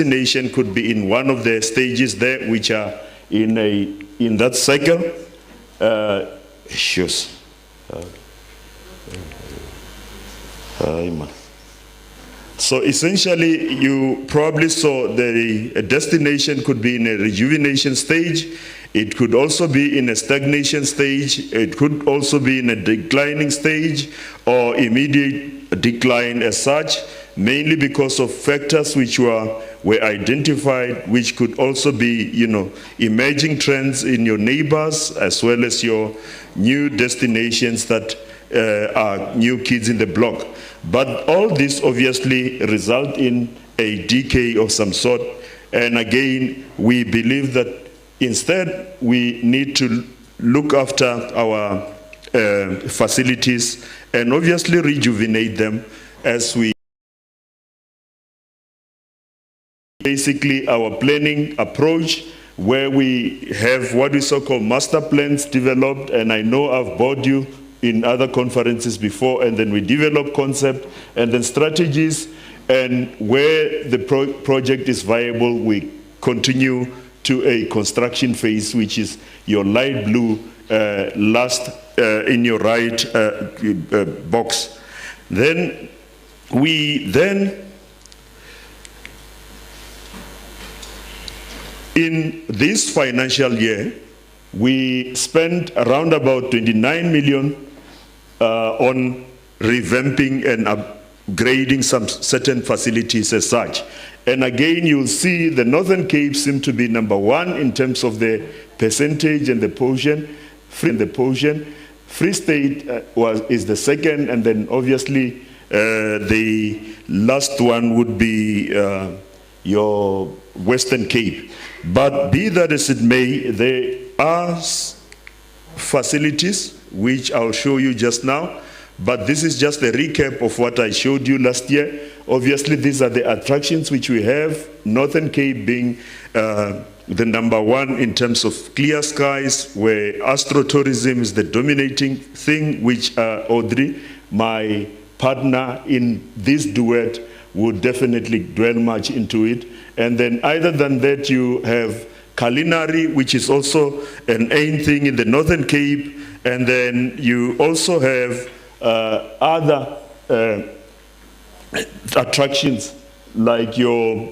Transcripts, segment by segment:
destination could be in one of the stages there, which are in that cycle. So essentially, you probably saw the destination could be in a rejuvenation stage. It could also be in a stagnation stage. It could also be in a declining stage or immediate decline as such, mainly because of factors which were identified, which could also be, emerging trends in your neighbors, as well as your new destinations that are new kids in the block. But all this obviously result in a decay of some sort. And again, we believe that instead we need to look after our facilities and obviously rejuvenate them as we basically our planning approach, where we have what we so-called master plans developed, and I know I've bored you in other conferences before, and then we develop concept and then strategies, and where the project is viable, we continue to a construction phase, which is your light blue last in your right box. Then in this financial year, we spent around about 29 million on revamping and upgrading some certain facilities as such. And again, you'll see the Northern Cape seem to be number one in terms of the percentage and the portion. Free State is the second, and then obviously the last one would be your Western Cape. But be that as it may, there are facilities which I'll show you just now, but this is just a recap of what I showed you last year. Obviously, these are the attractions which we have, Northern Cape being the number one in terms of clear skies, where astrotourism is the dominating thing, which Audrey, my partner in this duet, would definitely dwell much into it. And then other than that, you have culinary, which is also an aim thing in the Northern Cape. And then you also have other attractions like your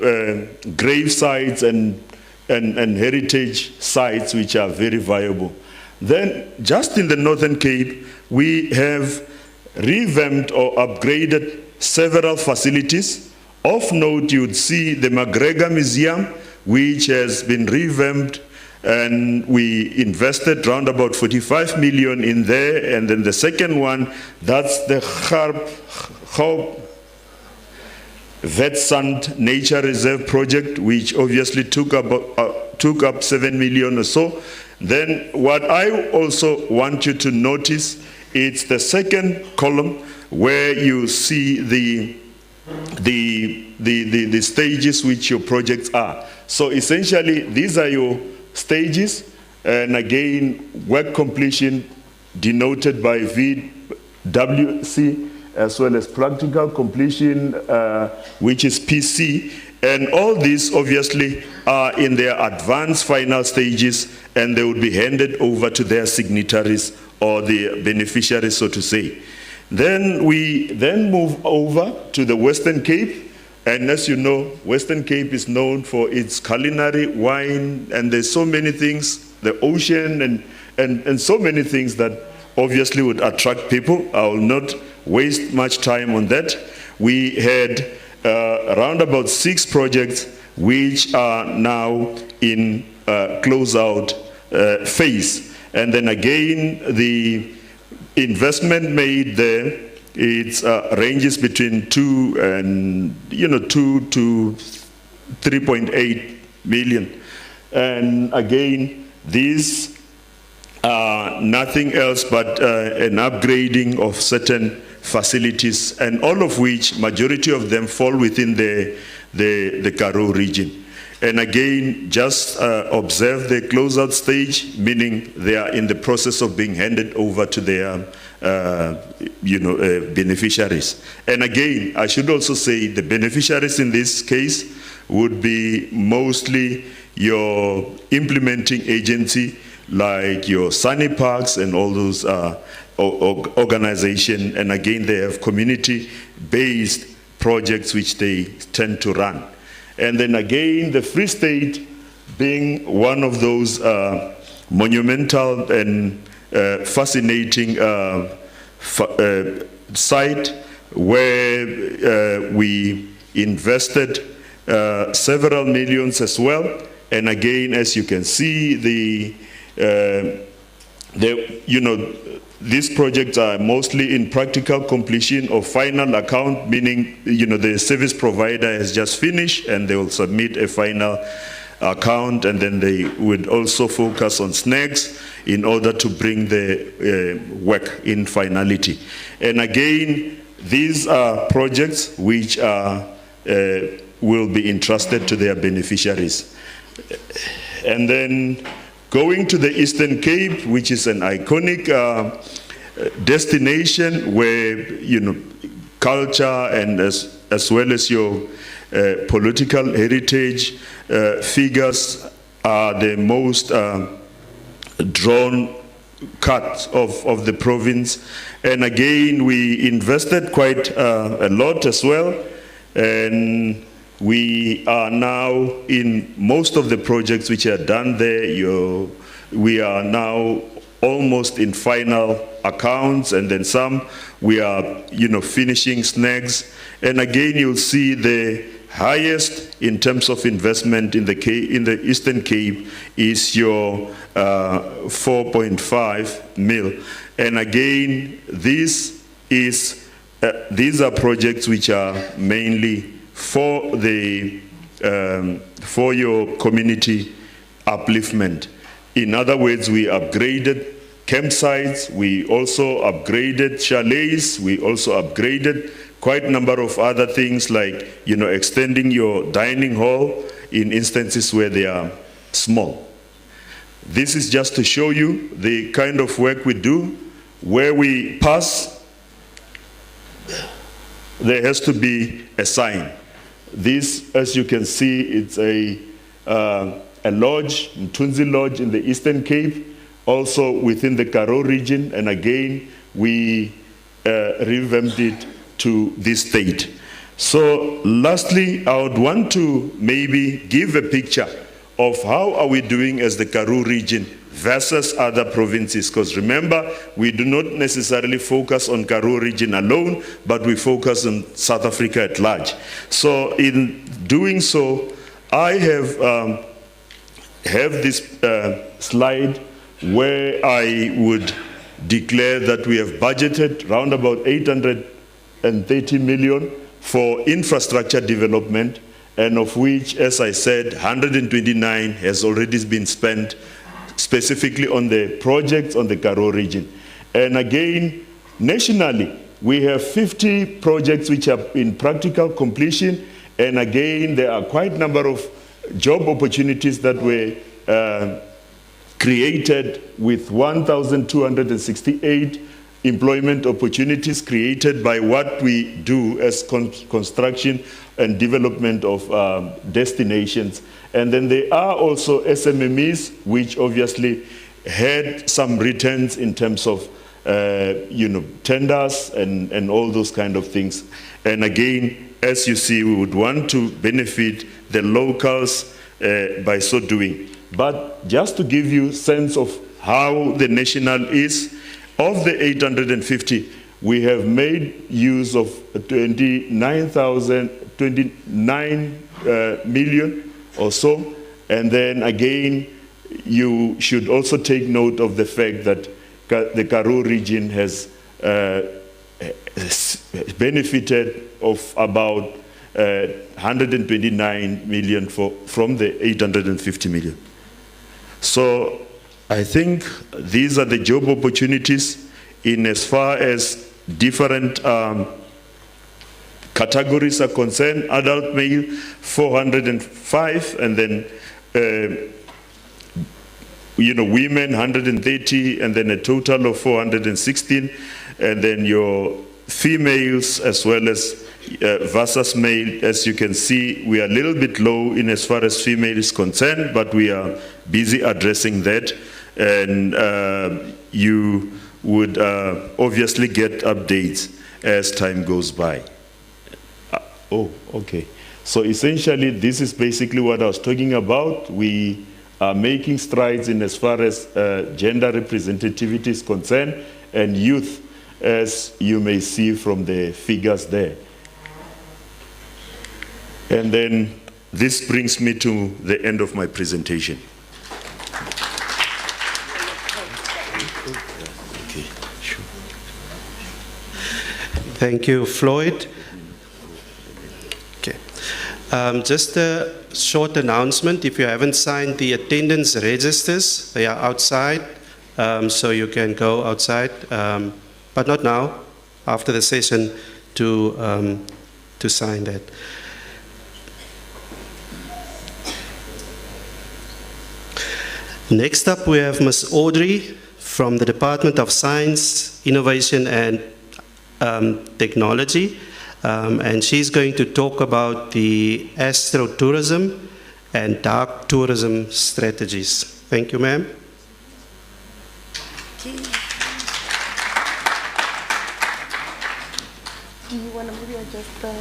grave sites and heritage sites, which are very viable. Then just in the Northern Cape, we have revamped or upgraded several facilities. Of note, you'd see the McGregor Museum, which has been revamped, and we invested around about 45 million in there. And then the second one, that's the Gariep Wetsand Nature Reserve project, which obviously took up 7 million or so. Then what I also want you to notice, it's the second column where you see the stages which your projects are. So essentially, these are your stages, and again, work completion denoted by VWC, as well as practical completion, which is PC. And all these obviously are in their advanced final stages, and they will be handed over to their signatories or the beneficiaries, so to say. Then we move over to the Western Cape. And as you know, Western Cape is known for its culinary, wine, and there's so many things, the ocean, and so many things that obviously would attract people. I will not waste much time on that. We had around about 6 projects which are now in closeout phase. And then again, the investment made there, it ranges between 2 to 3.8 million. And again, these are nothing else but an upgrading of certain facilities, and all of which, majority of them fall within the Karoo region. And again, just observe the closeout stage, meaning they are in the process of being handed over to their beneficiaries. And again, I should also say the beneficiaries in this case would be mostly your implementing agency, like your Sunny Parks and all those organizations. And again, they have community-based projects which they tend to run. And then again, the Free State being one of those monumental and fascinating site where we invested several millions as well. And again, as you can see, these projects are mostly in practical completion or final account, meaning the service provider has just finished and they will submit a final account, and then they would also focus on snags in order to bring the work in finality. And again, these are projects which are will be entrusted to their beneficiaries. And then going to the Eastern Cape, which is an iconic destination where culture and as well as your political heritage figures are the most drawn cut of the province. And again, we invested quite a lot as well, and we are now in most of the projects which are done there. We are now almost in final accounts, and then some we are finishing snags. And again, you'll see the highest in terms of investment in the Eastern Cape is your 4.5 mil. And again, these are projects which are mainly for your community upliftment. In other words, we upgraded campsites, we also upgraded chalets, we also upgraded quite a number of other things like extending your dining hall in instances where they are small. This is just to show you the kind of work we do. Where we pass, there has to be a sign. This, as you can see, it's a lodge, Mthunzi Lodge in the Eastern Cape, also within the Karoo region, and again, we revamped it to this state. So lastly, I would want to maybe give a picture of how are we doing as the Karoo region versus other provinces, because remember, we do not necessarily focus on Karoo region alone, but we focus on South Africa at large. So in doing so, I have this slide where I would declare that we have budgeted around about 830 million for infrastructure development, and of which, as I said, 129 has already been spent specifically on the projects on the Karoo region. And again, nationally, we have 50 projects which are in practical completion, and again, there are quite a number of job opportunities that were created, with 1,268 employment opportunities created by what we do as construction and development of destinations. And then there are also SMMEs, which obviously had some returns in terms of tenders and all those kind of things. And again, as you see, we would want to benefit the locals by so doing. But just to give you a sense of how the national is, of the 850, we have made use of 29 million or so. And then again, you should also take note of the fact that the Karoo region has benefited of about 129 million from the 850 million. So I think these are the job opportunities in as far as different categories are concerned. Adult male, 405, and then women 130, and then a total of 416, and then your females as well as versus male. As you can see, we are a little bit low in as far as female is concerned, but we are busy addressing that. And you would obviously get updates as time goes by. Oh, okay. So essentially, this is basically what I was talking about. We are making strides in as far as gender representativity is concerned, and youth, as you may see from the figures there. And then this brings me to the end of my presentation. Okay, sure. Thank you, Floyd. Okay. Just a short announcement. If you haven't signed the attendance registers, they are outside, so you can go outside, but not now, after the session, to sign that. Next up, we have Ms. Audrey from the Department of Science, Innovation and Technology, and she's going to talk about the astrotourism and dark tourism strategies. Thank you, ma'am. Do you want to maybe adjust the...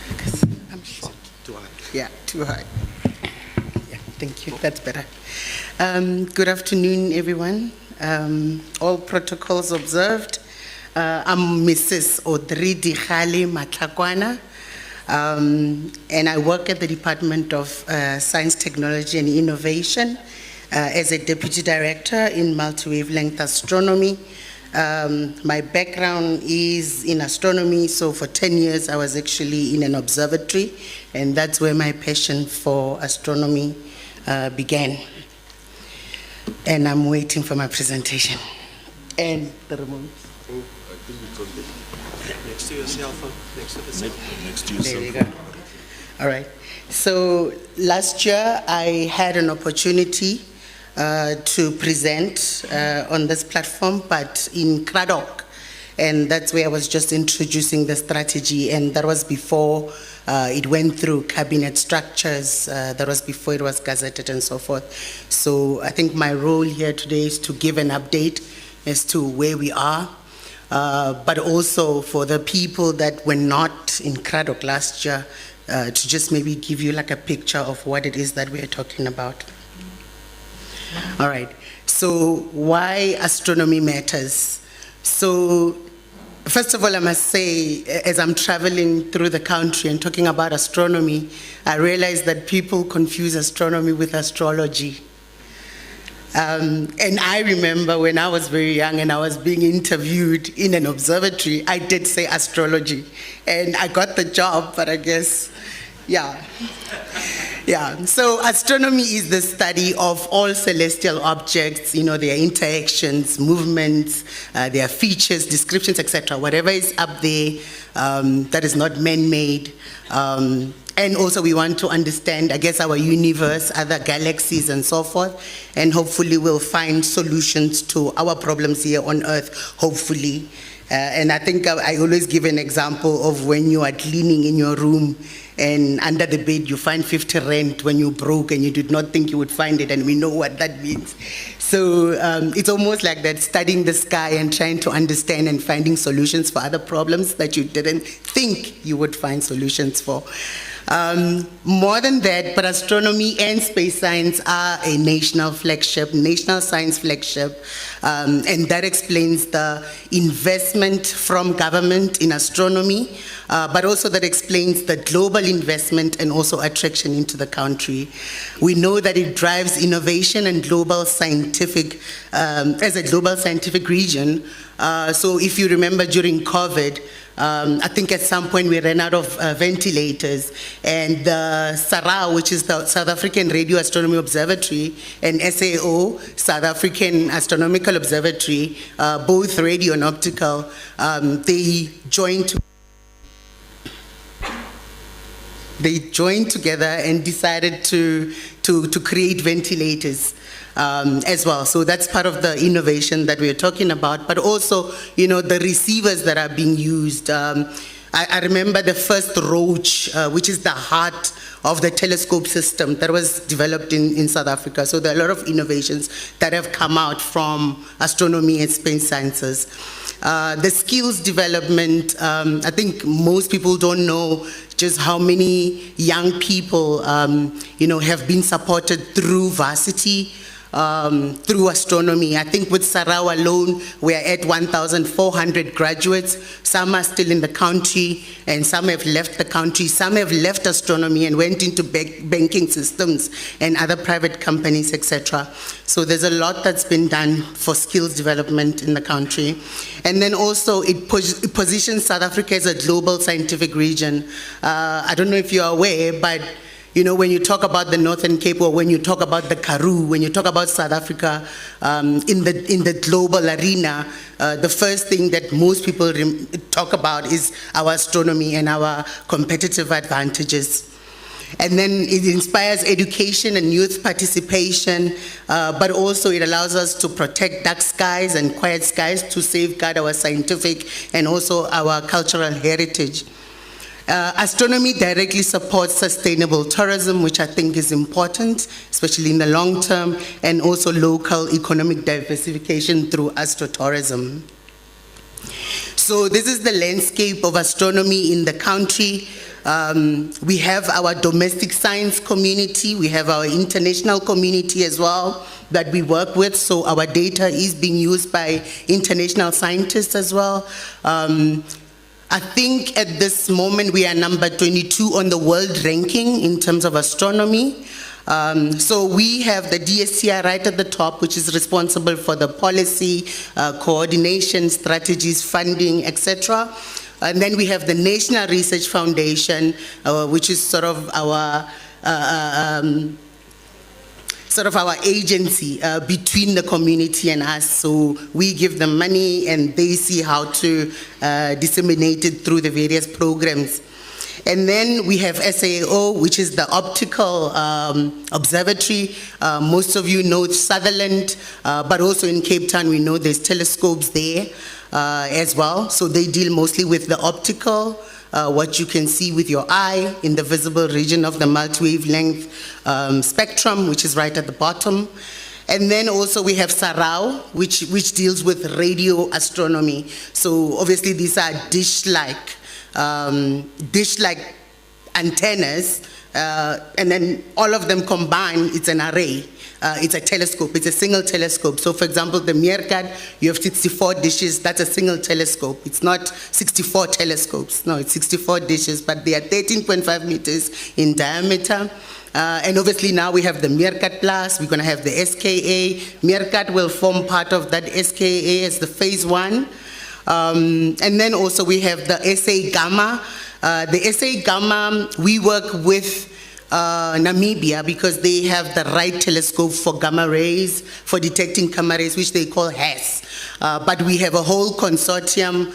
Because I'm short. Too high. Yeah, too high. Yeah, thank you. That's better. Good afternoon, everyone. All protocols observed. I'm Mrs. Audrey Dikhale Matlakwana, and I work at the Department of Science, Technology and Innovation as a Deputy Director in Multi-Wavelength Astronomy. My background is in astronomy, so for 10 years I was actually in an observatory, and that's where my passion for astronomy began. And I'm waiting for my presentation. And the remote. Oh, I think it's on there. Next to your cell phone. Next to the cell phone. Next to your There cell you phone. go. All right. So last year I had an opportunity to present on this platform, but in Craddock. And that's where I was just introducing the strategy, and that was before it went through cabinet structures, that was before it was gazetted and so forth. So I think my role here today is to give an update as to where we are, but also for the people that were not in Craddock last year, to just maybe give you like a picture of what it is that we are talking about. All right, so why astronomy matters. So first of all, I must say, as I'm traveling through the country and talking about astronomy, I realize that people confuse astronomy with astrology. And I remember when I was very young and I was being interviewed in an observatory, I did say astrology. And I got the job, but I guess, yeah. Yeah, so astronomy is the study of all celestial objects, their interactions, movements, their features, descriptions, etc. Whatever is up there that is not man-made. And also we want to understand, I guess, our universe, other galaxies and so forth. And hopefully we'll find solutions to our problems here on Earth, hopefully. And I think I always give an example of when you are cleaning in your room and under the bed you find 50 rand when you broke and you did not think you would find it, and we know what that means. So it's almost like that, studying the sky and trying to understand and finding solutions for other problems that you didn't think you would find solutions for. More than that, but astronomy and space science are a national flagship, national science flagship, and that explains the investment from government in astronomy, but also that explains the global investment and also attraction into the country. We know that it drives innovation and global scientific, as a global scientific region. So if you remember during COVID, I think at some point we ran out of ventilators, and the SARA, which is the South African Radio Astronomy Observatory, and SAO, South African Astronomical Observatory, both radio and optical, they joined together and decided to create ventilators. as well. So that's part of the innovation that we're talking about, but also, the receivers that are being used. I remember the first roach, which is the heart of the telescope system that was developed in South Africa. So there are a lot of innovations that have come out from astronomy and space sciences. The skills development, I think most people don't know just how many young people, have been supported through varsity, through astronomy. I think with Sarau alone, we are at 1,400 graduates. Some are still in the country, and some have left the country. Some have left astronomy and went into banking systems and other private companies, etc. So there's a lot that's been done for skills development in the country. And then also it positions South Africa as a global scientific region. I don't know if you're aware, but when you talk about the Northern Cape, or when you talk about the Karoo, when you talk about South Africa in the global arena, the first thing that most people talk about is our astronomy and our competitive advantages. And then it inspires education and youth participation, but also it allows us to protect dark skies and quiet skies to safeguard our scientific and also our cultural heritage. Astronomy directly supports sustainable tourism, which I think is important, especially in the long term, and also local economic diversification through astrotourism. So this is the landscape of astronomy in the country. We have our domestic science community, we have our international community as well that we work with, so our data is being used by international scientists as well. I think at this moment we are number 22 on the world ranking in terms of astronomy. So we have the DSTR right at the top, which is responsible for the policy, coordination, strategies, funding, etc. And then we have the National Research Foundation, which is sort of our agency between the community and us. So we give them money and they see how to disseminate it through the various programs. And then we have SAO, which is the optical observatory. Most of you know Sutherland, but also in Cape Town we know there's telescopes there as well. So they deal mostly with the optical, what you can see with your eye in the visible region of the multi-wavelength spectrum, which is right at the bottom. And then also we have Sarau, which deals with radio astronomy. So obviously these are dish-like antennas, and then all of them combined, it's an array. It's a telescope, it's a single telescope. So for example, the Meerkat, you have 64 dishes, that's a single telescope. It's not 64 telescopes, no, it's 64 dishes, but they are 13.5 meters in diameter. And obviously now we have the Meerkat Plus, we're gonna have the SKA. Meerkat will form part of that SKA as the phase 1. And then also we have the SA Gamma. The SA Gamma, we work with Namibia because they have the right telescope for gamma rays, for detecting gamma rays, which they call HAS. But we have a whole consortium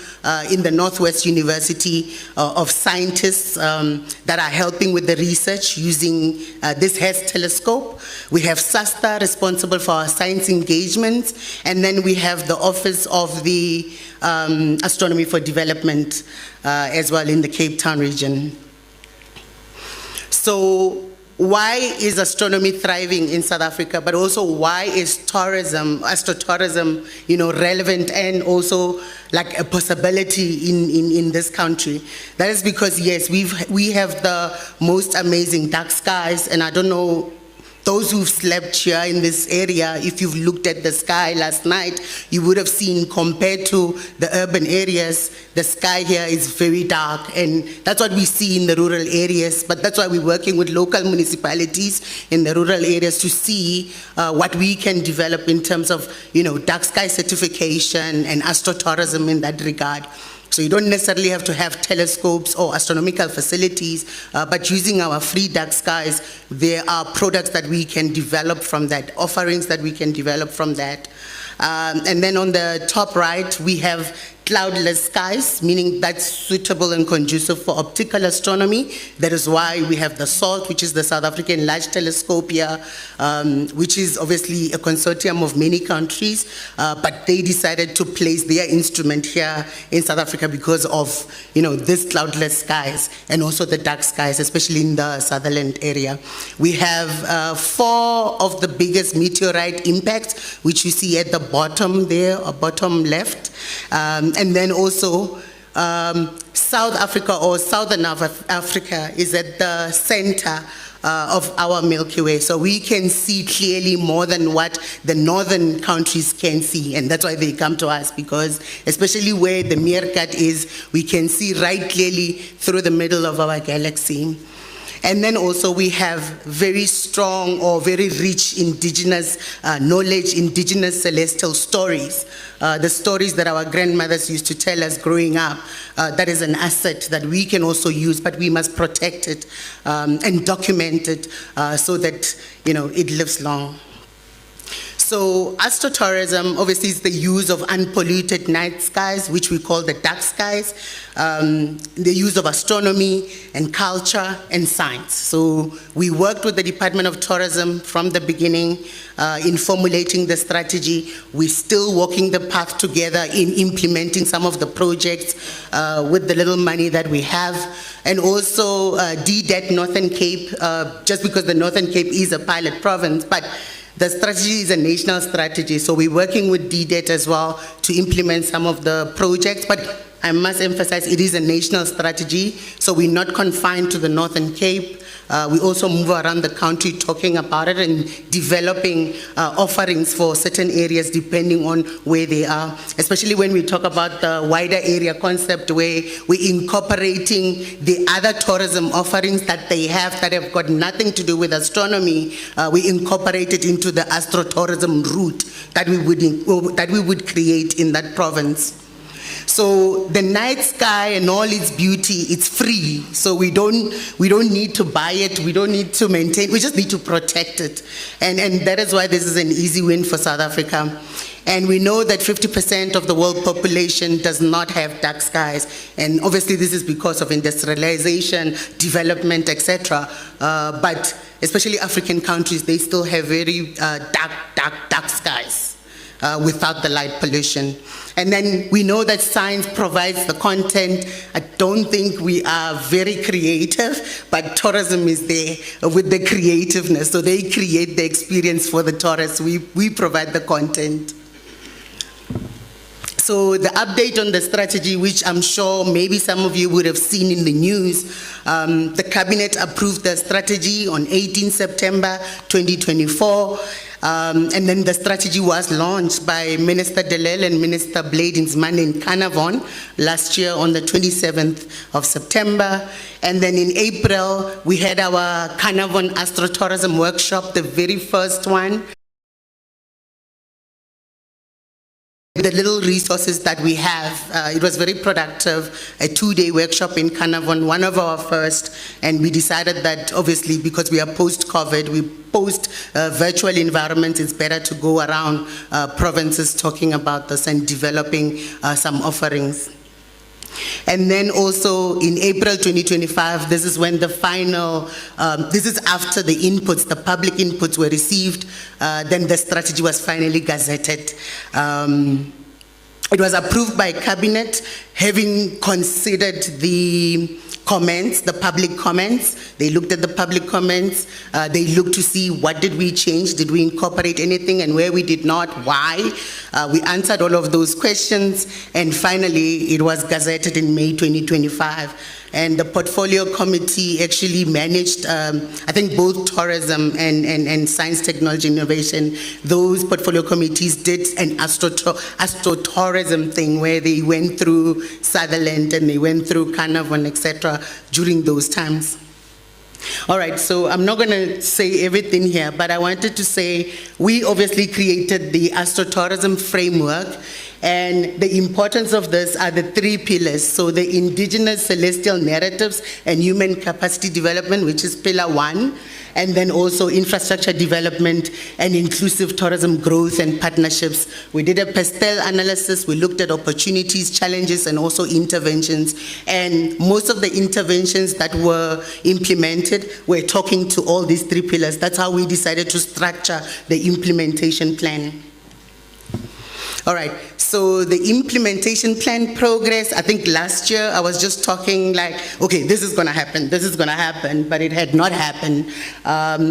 in the Northwest University of scientists that are helping with the research using this HAS telescope. We have SASTA responsible for our science engagements, and then we have the Office of the Astronomy for Development as well in the Cape Town region. So why is astronomy thriving in South Africa, but also why is tourism, astrotourism, relevant and also like a possibility in this country? That is because, yes, we have the most amazing dark skies, and I don't know, those who've slept here in this area, if you've looked at the sky last night, you would have seen compared to the urban areas, the sky here is very dark, and that's what we see in the rural areas. But that's why we're working with local municipalities in the rural areas to see what we can develop in terms of, dark sky certification and astrotourism in that regard. So you don't necessarily have to have telescopes or astronomical facilities, but using our free dark skies, there are products that we can develop from that, offerings that we can develop from that. And then on the top right, we have cloudless skies, meaning that's suitable and conducive for optical astronomy. That is why we have the SALT, which is the South African Large Telescope here, which is obviously a consortium of many countries, but they decided to place their instrument here in South Africa because of, this cloudless skies and also the dark skies, especially in the Sutherland area. We have 4 of the biggest meteorite impacts, which you see at the bottom there, or bottom left. And then also South Africa, or Southern Africa, is at the center of our Milky Way. So we can see clearly more than what the northern countries can see. And that's why they come to us, because especially where the Meerkat is, we can see right clearly through the middle of our galaxy. And then also we have very strong or very rich indigenous knowledge, indigenous celestial stories. The stories that our grandmothers used to tell us growing up, that is an asset that we can also use, but we must protect it and document it so that, it lives long. So astrotourism obviously is the use of unpolluted night skies, which we call the dark skies, the use of astronomy and culture and science. So we worked with the Department of Tourism from the beginning in formulating the strategy. We're still walking the path together in implementing some of the projects with the little money that we have. And also DDET Northern Cape, just because the Northern Cape is a pilot province, but the strategy is a national strategy, so we're working with DDET as well to implement some of the projects, but I must emphasize it is a national strategy, so we're not confined to the Northern Cape. We also move around the country talking about it and developing offerings for certain areas depending on where they are, especially when we talk about the wider area concept where we're incorporating the other tourism offerings that they have that have got nothing to do with astronomy. We incorporate it into the astrotourism route that we would create in that province. So the night sky and all its beauty, it's free. So we don't need to buy it, we don't need to maintain, we just need to protect it. And that is why this is an easy win for South Africa. And we know that 50% of the world population does not have dark skies. And obviously this is because of industrialization, development, etc. But especially African countries, they still have very dark skies. Without the light pollution. And then we know that science provides the content. I don't think we are very creative, but tourism is there with the creativeness. So they create the experience for the tourists. We provide the content. So the update on the strategy, which I'm sure maybe some of you would have seen in the news, the cabinet approved the strategy on 18 September 2024. And then the strategy was launched by Minister Delel and Minister Bladensman in Carnarvon last year on the 27th of September. And then in April, we had our Carnarvon Astrotourism Workshop, the very first one. The little resources that we have, it was very productive, a 2-day workshop in Carnarvon, one of our first, and we decided that obviously because we are post-COVID, we post-virtual environments, it's better to go around provinces talking about this and developing some offerings. And then also in April 2025, this is when the final, this is after the inputs, the public inputs were received, then the strategy was finally gazetted. It was approved by cabinet, having considered the comments, the public comments. They looked at the public comments. They looked to see what did we change, did we incorporate anything, and where we did not, why. We answered all of those questions, and finally it was gazetted in May 2025. And the portfolio committee actually managed, I think both tourism and science, technology, innovation, those portfolio committees did an astrotourism thing where they went through Sutherland and they went through Carnarvon, etc. during those times. All right, so I'm not going to say everything here, but I wanted to say we obviously created the astrotourism framework, And the importance of this are the three pillars. So the indigenous celestial narratives and human capacity development, which is pillar 1, and then also infrastructure development and inclusive tourism growth and partnerships. We did a pastel analysis. We looked at opportunities, challenges, and also interventions. And most of the interventions that were implemented were talking to all these three pillars. That's how we decided to structure the implementation plan. All right, so the implementation plan progress, I think last year I was just talking like, okay, this is gonna happen, but it had not happened.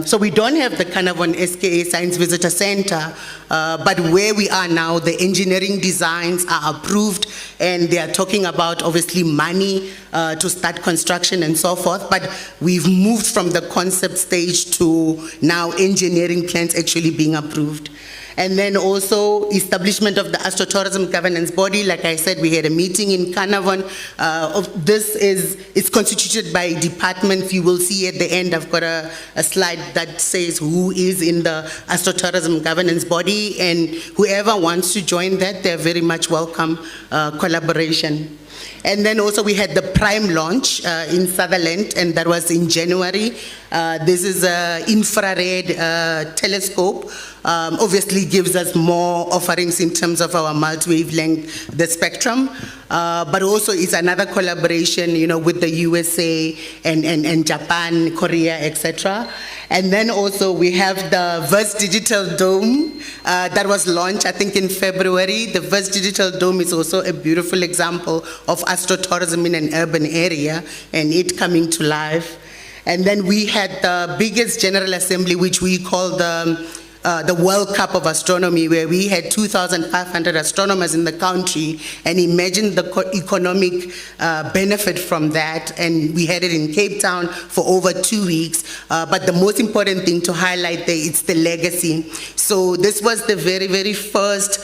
So we don't have the kind of an SKA Science Visitor Center, but where we are now, the engineering designs are approved, and they are talking about obviously money to start construction and so forth, but we've moved from the concept stage to now engineering plans actually being approved. And then also establishment of the Astrotourism Governance Body. Like I said, we had a meeting in Carnarvon. It's constituted by departments. You will see at the end, I've got a slide that says who is in the Astrotourism Governance Body, and whoever wants to join that, they're very much welcome collaboration. And then also we had the Prime launch in Sutherland, and that was in January. This is an infrared telescope. Obviously gives us more offerings in terms of our multi-wavelength, the spectrum, but also it's another collaboration, with the USA and Japan, Korea, etc. And then also we have the Verse Digital Dome that was launched, I think, in February. The Verse Digital Dome is also a beautiful example of astrotourism in an urban area and it coming to life. And then we had the biggest General Assembly, which we call the World Cup of Astronomy, where we had 2,500 astronomers in the country, and imagine the economic benefit from that. And we had it in Cape Town for over 2 weeks. But the most important thing to highlight there, it's the legacy. So this was the very, very first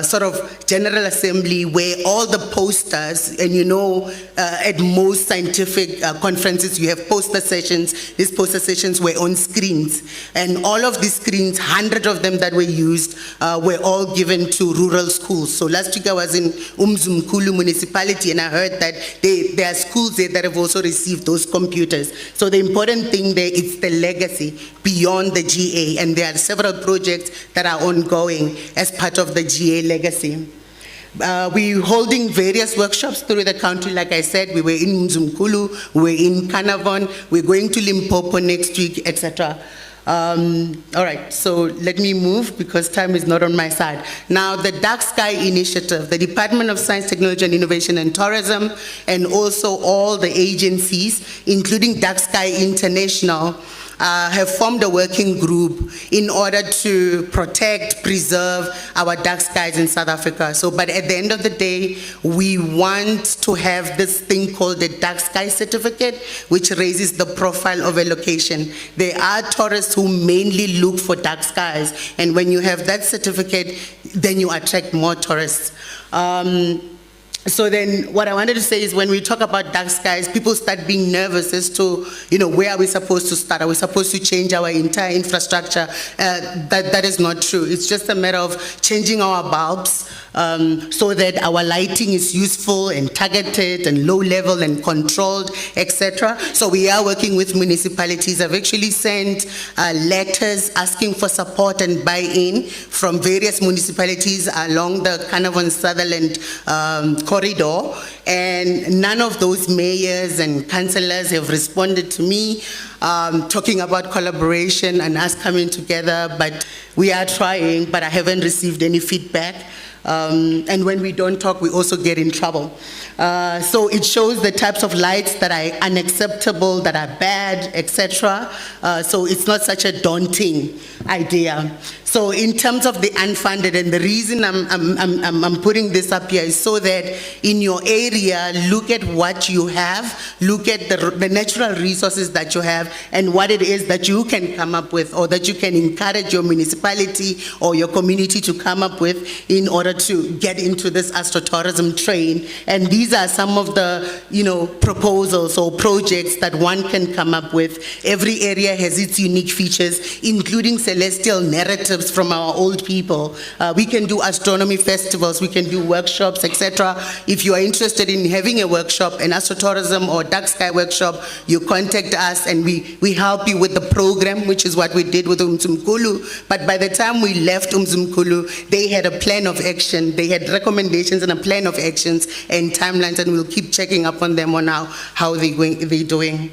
sort of General Assembly where all the posters, and at most scientific conferences, you have poster sessions. These poster sessions were on screens. And all of these screens, 100 of them that were used, were all given to rural schools. So last week I was in Umzimkhulu municipality, and I heard that there are schools there that have also received those computers. So the important thing there is the legacy beyond the GA, and there are several projects that are ongoing as part of the GA legacy. We're holding various workshops through the country. Like I said, we were in Umzimkhulu, we were in Carnarvon, we're going to Limpopo next week, etc. All right, so let me move because time is not on my side. Now, the Dark Sky Initiative, the Department of Science, Technology and Innovation and Tourism, and also all the agencies, including Dark Sky International, have formed a working group in order to protect, preserve our dark skies in South Africa. So, but at the end of the day, we want to have this thing called the Dark Sky Certificate, which raises the profile of a location. There are tourists who mainly look for dark skies, and when you have that certificate, then you attract more tourists. So then what I wanted to say is when we talk about dark skies, people start being nervous as to, where are we supposed to start? Are we supposed to change our entire infrastructure? That is not true. It's just a matter of changing our bulbs so that our lighting is useful and targeted and low level and controlled, etc. So we are working with municipalities. I've actually sent letters asking for support and buy-in from various municipalities along the Carnarvon Sutherland corridor, and none of those mayors and councillors have responded to me talking about collaboration and us coming together, but we are trying, but I haven't received any feedback. And when we don't talk, we also get in trouble. So it shows the types of lights that are unacceptable, that are bad, etc. So it's not such a daunting idea. So in terms of the unfunded, and the reason I'm putting this up here is so that in your area, look at what you have, look at the natural resources that you have, and what it is that you can come up with, or that you can encourage your municipality or your community to come up with in order to get into this astrotourism train. And these these are some of the, proposals or projects that one can come up with. Every area has its unique features, including celestial narratives from our old people. We can do astronomy festivals, we can do workshops, etc. If you are interested in having a workshop, an astrotourism or dark sky workshop, you contact us and we help you with the program, which is what we did with Umzimkulu. But by the time we left Umzimkulu, they had a plan of action, they had recommendations and a plan of actions and timelines, and we'll keep checking up on them on how they're doing.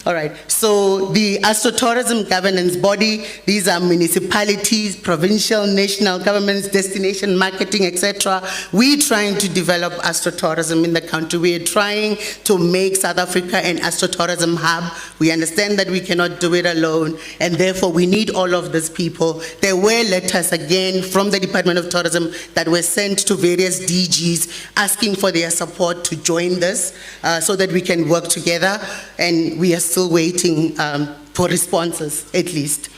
All right, so the astrotourism governance body, these are municipalities, provincial, national governments, destination marketing, etc. We're trying to develop astrotourism in the country. We're trying to make South Africa an astrotourism hub. We understand that we cannot do it alone, and therefore we need all of these people. There were letters, again, from the Department of Tourism that were sent to various DGs asking for their support to join this so that we can work together, and we are still waiting for responses, at least.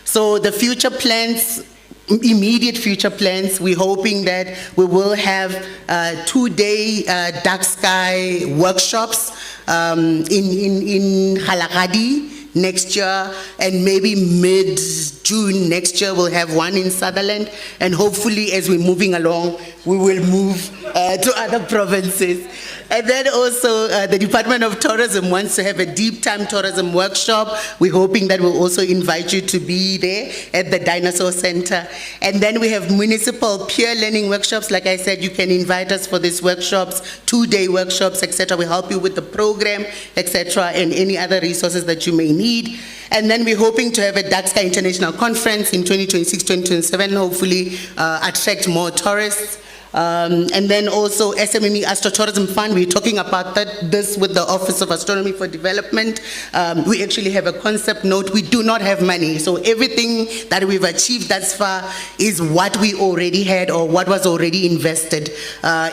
So the future plans, immediate future plans, we're hoping that we will have 2-day dark sky workshops in Halagadi next year, and maybe mid-June next year we'll have one in Sutherland, and hopefully as we're moving along, we will move to other provinces. And then also the Department of Tourism wants to have a deep time tourism workshop. We're hoping that we'll also invite you to be there at the Dinosaur Center. And then we have municipal peer learning workshops. Like I said, you can invite us for these workshops, 2-day workshops, etc. We help you with the program, etc., and any other resources that you may need. And then we're hoping to have a Dark Sky International Conference in 2026, 2027, hopefully attract more tourists. And then also SMME Astrotourism Fund, we're talking about this with the Office of Astronomy for Development. We actually have a concept note. We do not have money, so everything that we've achieved thus far is what we already had or what was already invested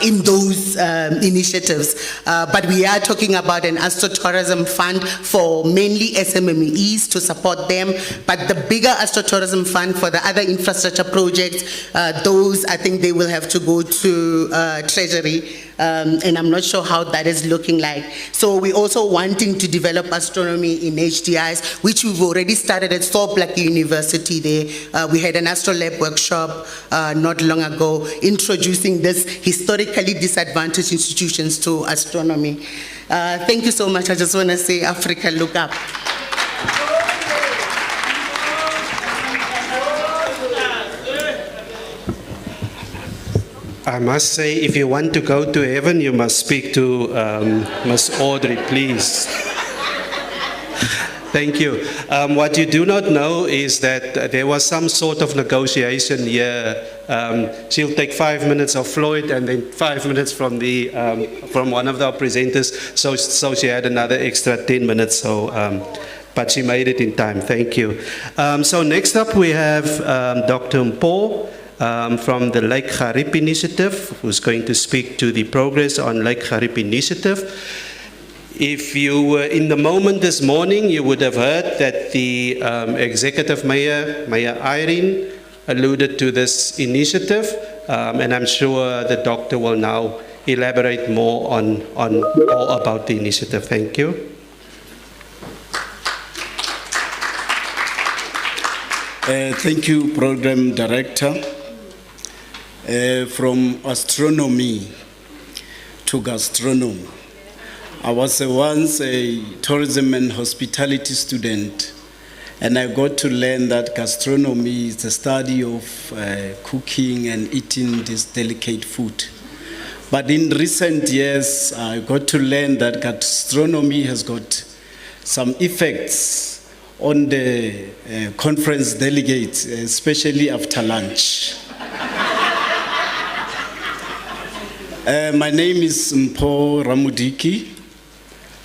in those initiatives. But we are talking about an Astrotourism Fund for mainly SMMEs to support them, but the bigger Astrotourism Fund for the other infrastructure projects, those I think they will have to go to Treasury, and I'm not sure how that is looking like. So we're also wanting to develop astronomy in HDIs, which we've already started at Soplak University there. We had an astrolab workshop not long ago, introducing this historically disadvantaged institutions to astronomy. Thank you so much. I just want to say, Africa, look up. I must say, if you want to go to heaven, you must speak to Ms. Audrey, please. Thank you. What you do not know is that there was some sort of negotiation here. She'll take 5 minutes of Floyd and then 5 minutes from one of our presenters. So she had another extra 10 minutes. So, but she made it in time. Thank you. So next up we have Dr. Mpo from the Lake Gariep Initiative, who's going to speak to the progress on Lake Gariep Initiative. If you were in the moment this morning, you would have heard that the Executive Mayor, Mayor Irene, alluded to this initiative, and I'm sure the doctor will now elaborate more on all about the initiative. Thank you. Thank you, Program Director. From astronomy to gastronomy. I was once a tourism and hospitality student, and I got to learn that gastronomy is the study of cooking and eating this delicate food. But in recent years, I got to learn that gastronomy has got some effects on the conference delegates, especially after lunch. My name is Mpo Ramudiki.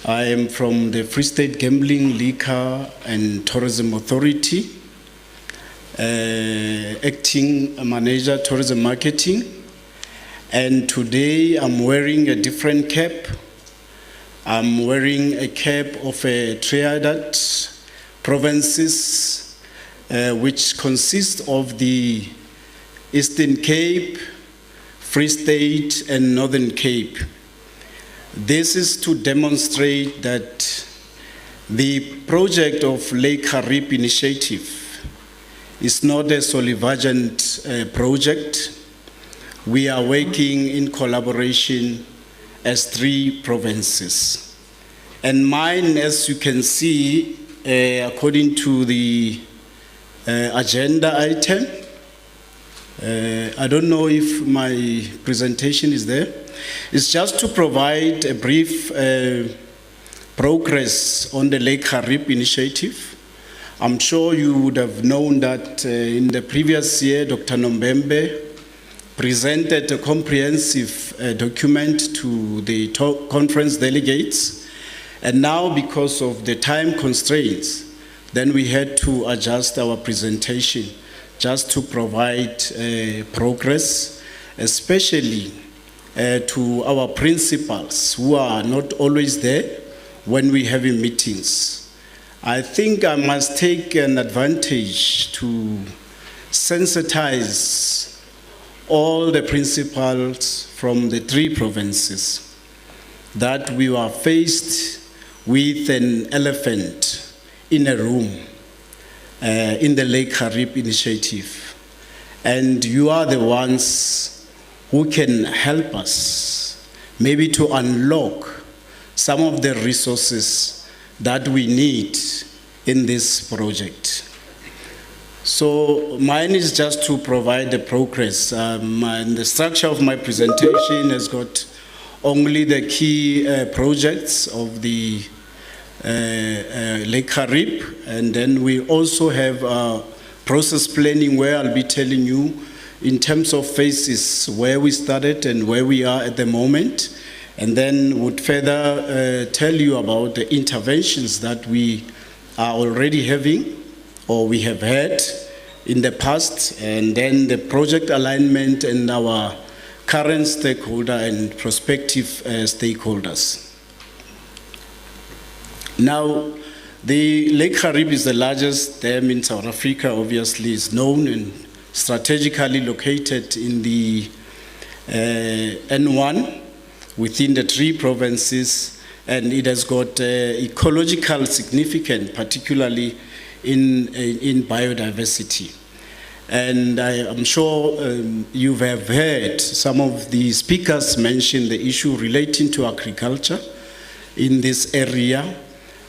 I am from the Free State Gambling, Liquor and Tourism Authority, acting manager, tourism marketing. And today I'm wearing a different cap. I'm wearing a cap of a triad provinces, which consists of the Eastern Cape, Free State and Northern Cape. This is to demonstrate that the project of Lake Gariep initiative is not a Solivargent project. We are working in collaboration as 3 provinces. And mine, as you can see, according to the agenda item, I don't know if my presentation is there. It's just to provide a brief progress on the Lake Gariep initiative. I'm sure you would have known that in the previous year, Dr. Nombembe presented a comprehensive document to the conference delegates. And now, because of the time constraints, then we had to adjust our presentation just to provide progress, especially to our principals who are not always there when we have meetings. I think I must take an advantage to sensitize all the principals from the 3 provinces that we were faced with an elephant in a room in the Lake Gariep initiative. And you are the ones who can help us maybe to unlock some of the resources that we need in this project. So mine is just to provide the progress. And the structure of my presentation has got only the key projects of the Lake Gariep, and then we also have process planning where I'll be telling you in terms of phases where we started and where we are at the moment, and then would further tell you about the interventions that we are already having or we have had in the past, and then the project alignment and our current stakeholder and prospective stakeholders. Now, the Lake Gariep is the largest dam in South Africa, obviously is known and strategically located in the N1 within the 3 provinces, and it has got ecological significance, particularly in biodiversity. And I'm sure you have heard some of the speakers mention the issue relating to agriculture in this area.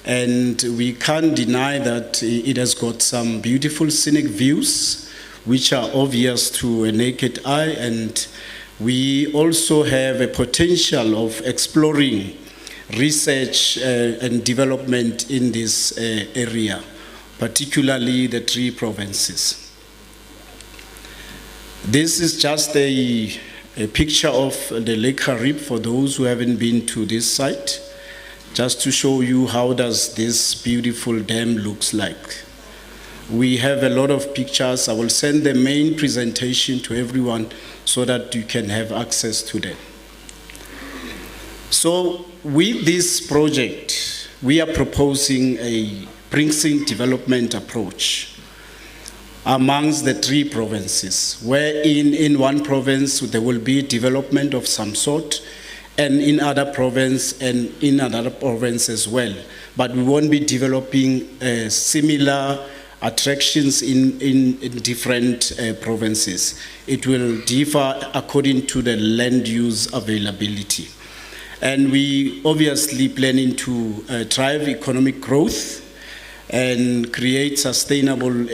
And we can't deny that it has got some beautiful scenic views, which are obvious to a naked eye. And we also have a potential of exploring research and development in this area, particularly the 3 provinces. This is just a picture of the Lake Gariep for those who haven't been to this site, just to show you how does this beautiful dam looks like. We have a lot of pictures. I will send the main presentation to everyone so that you can have access to them. So with this project, we are proposing a precinct development approach amongst the 3 provinces, where in one province there will be development of some sort, and in other province and in another province as well. But we won't be developing similar attractions in different provinces. It will differ according to the land use availability. And we obviously planning to drive economic growth and create sustainable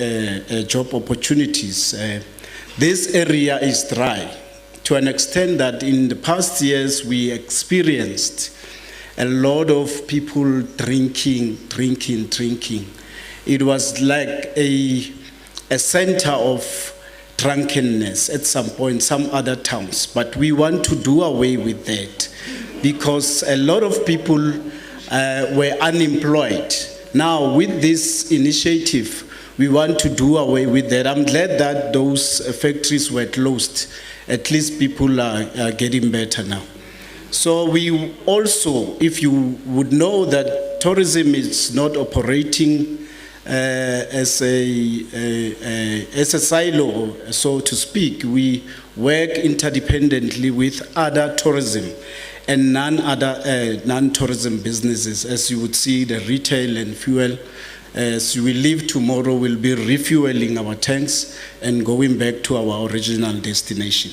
job opportunities. This area is dry to an extent that in the past years we experienced a lot of people drinking. It was like a center of drunkenness at some point, some other towns. But we want to do away with that because a lot of people were unemployed. Now, with this initiative, we want to do away with that. I'm glad that those factories were closed. At least people are getting better now. So we also, if you would know that tourism is not operating as a silo, so to speak, we work interdependently with other tourism and non-tourism businesses. As you would see, the retail and fuel, as we leave tomorrow, we'll be refueling our tanks and going back to our original destination.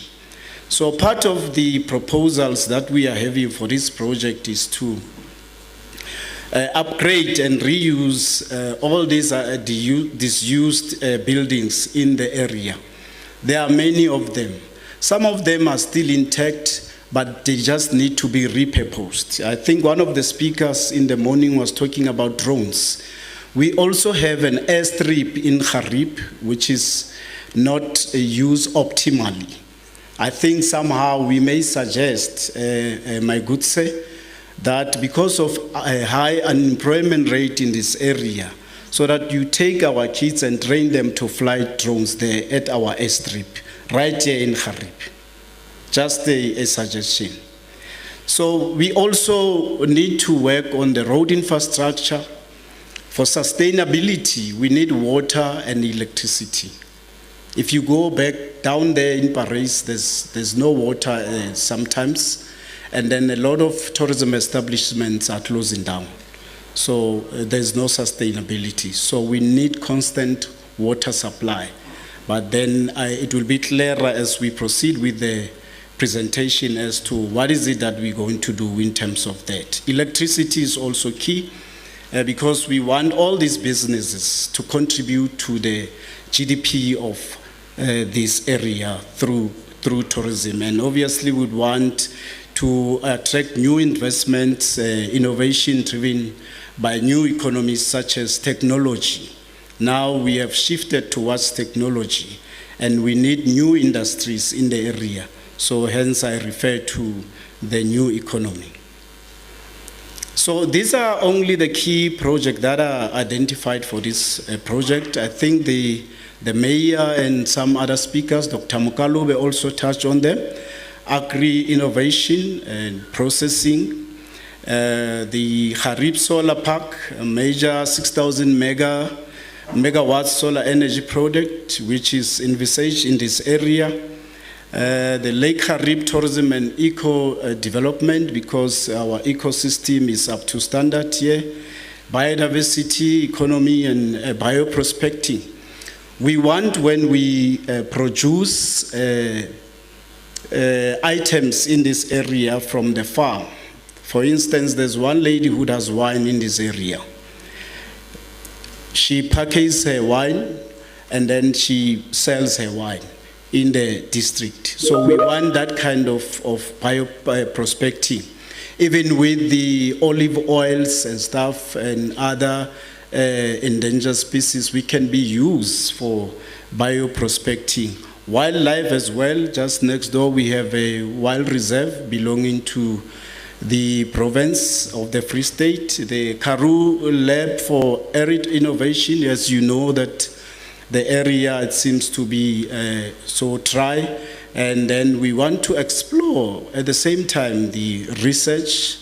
So part of the proposals that we are having for this project is to upgrade and reuse all these disused buildings in the area. There are many of them. Some of them are still intact, but they just need to be repurposed. I think one of the speakers in the morning was talking about drones. We also have an airstrip in Gariep, which is not used optimally. I think somehow we may suggest, my good sir, that because of a high unemployment rate in this area, so that you take our kids and train them to fly drones there at our airstrip, right here in Gariep. Just a suggestion. So we also need to work on the road infrastructure. For sustainability, we need water and electricity. If you go back down there in Paris, there's no water sometimes, and then a lot of tourism establishments are closing down. So there's no sustainability. So we need constant water supply. But then it will be clearer as we proceed with the presentation as to what is it that we're going to do in terms of that. Electricity is also key because we want all these businesses to contribute to the GDP of this area through tourism. And obviously we'd want to attract new investments, innovation driven by new economies such as technology. Now we have shifted towards technology and we need new industries in the area. So hence I refer to the new economy. So these are only the key projects that are identified for this project. I think the mayor and some other speakers, Dr. Mukalube, also touched on them. Agri-innovation and processing. The Gariep Solar Park, a major 6,000 megawatt solar energy project, which is envisaged in this area. The Lake Gariep tourism and eco development, because our ecosystem is up to standard here. Biodiversity, economy, and bioprospecting. We want, when we produce items in this area from the farm. For instance, there's one lady who does wine in this area. She packages her wine and then she sells her wine in the district. So we want that kind of bioprospecting. Even with the olive oils and stuff and other endangered species, we can be used for bioprospecting. Wildlife as well, just next door we have a wild reserve belonging to the province of the Free State, the Karoo Lab for Arid Innovation. As you know that the area, it seems to be so dry, and then we want to explore at the same time the research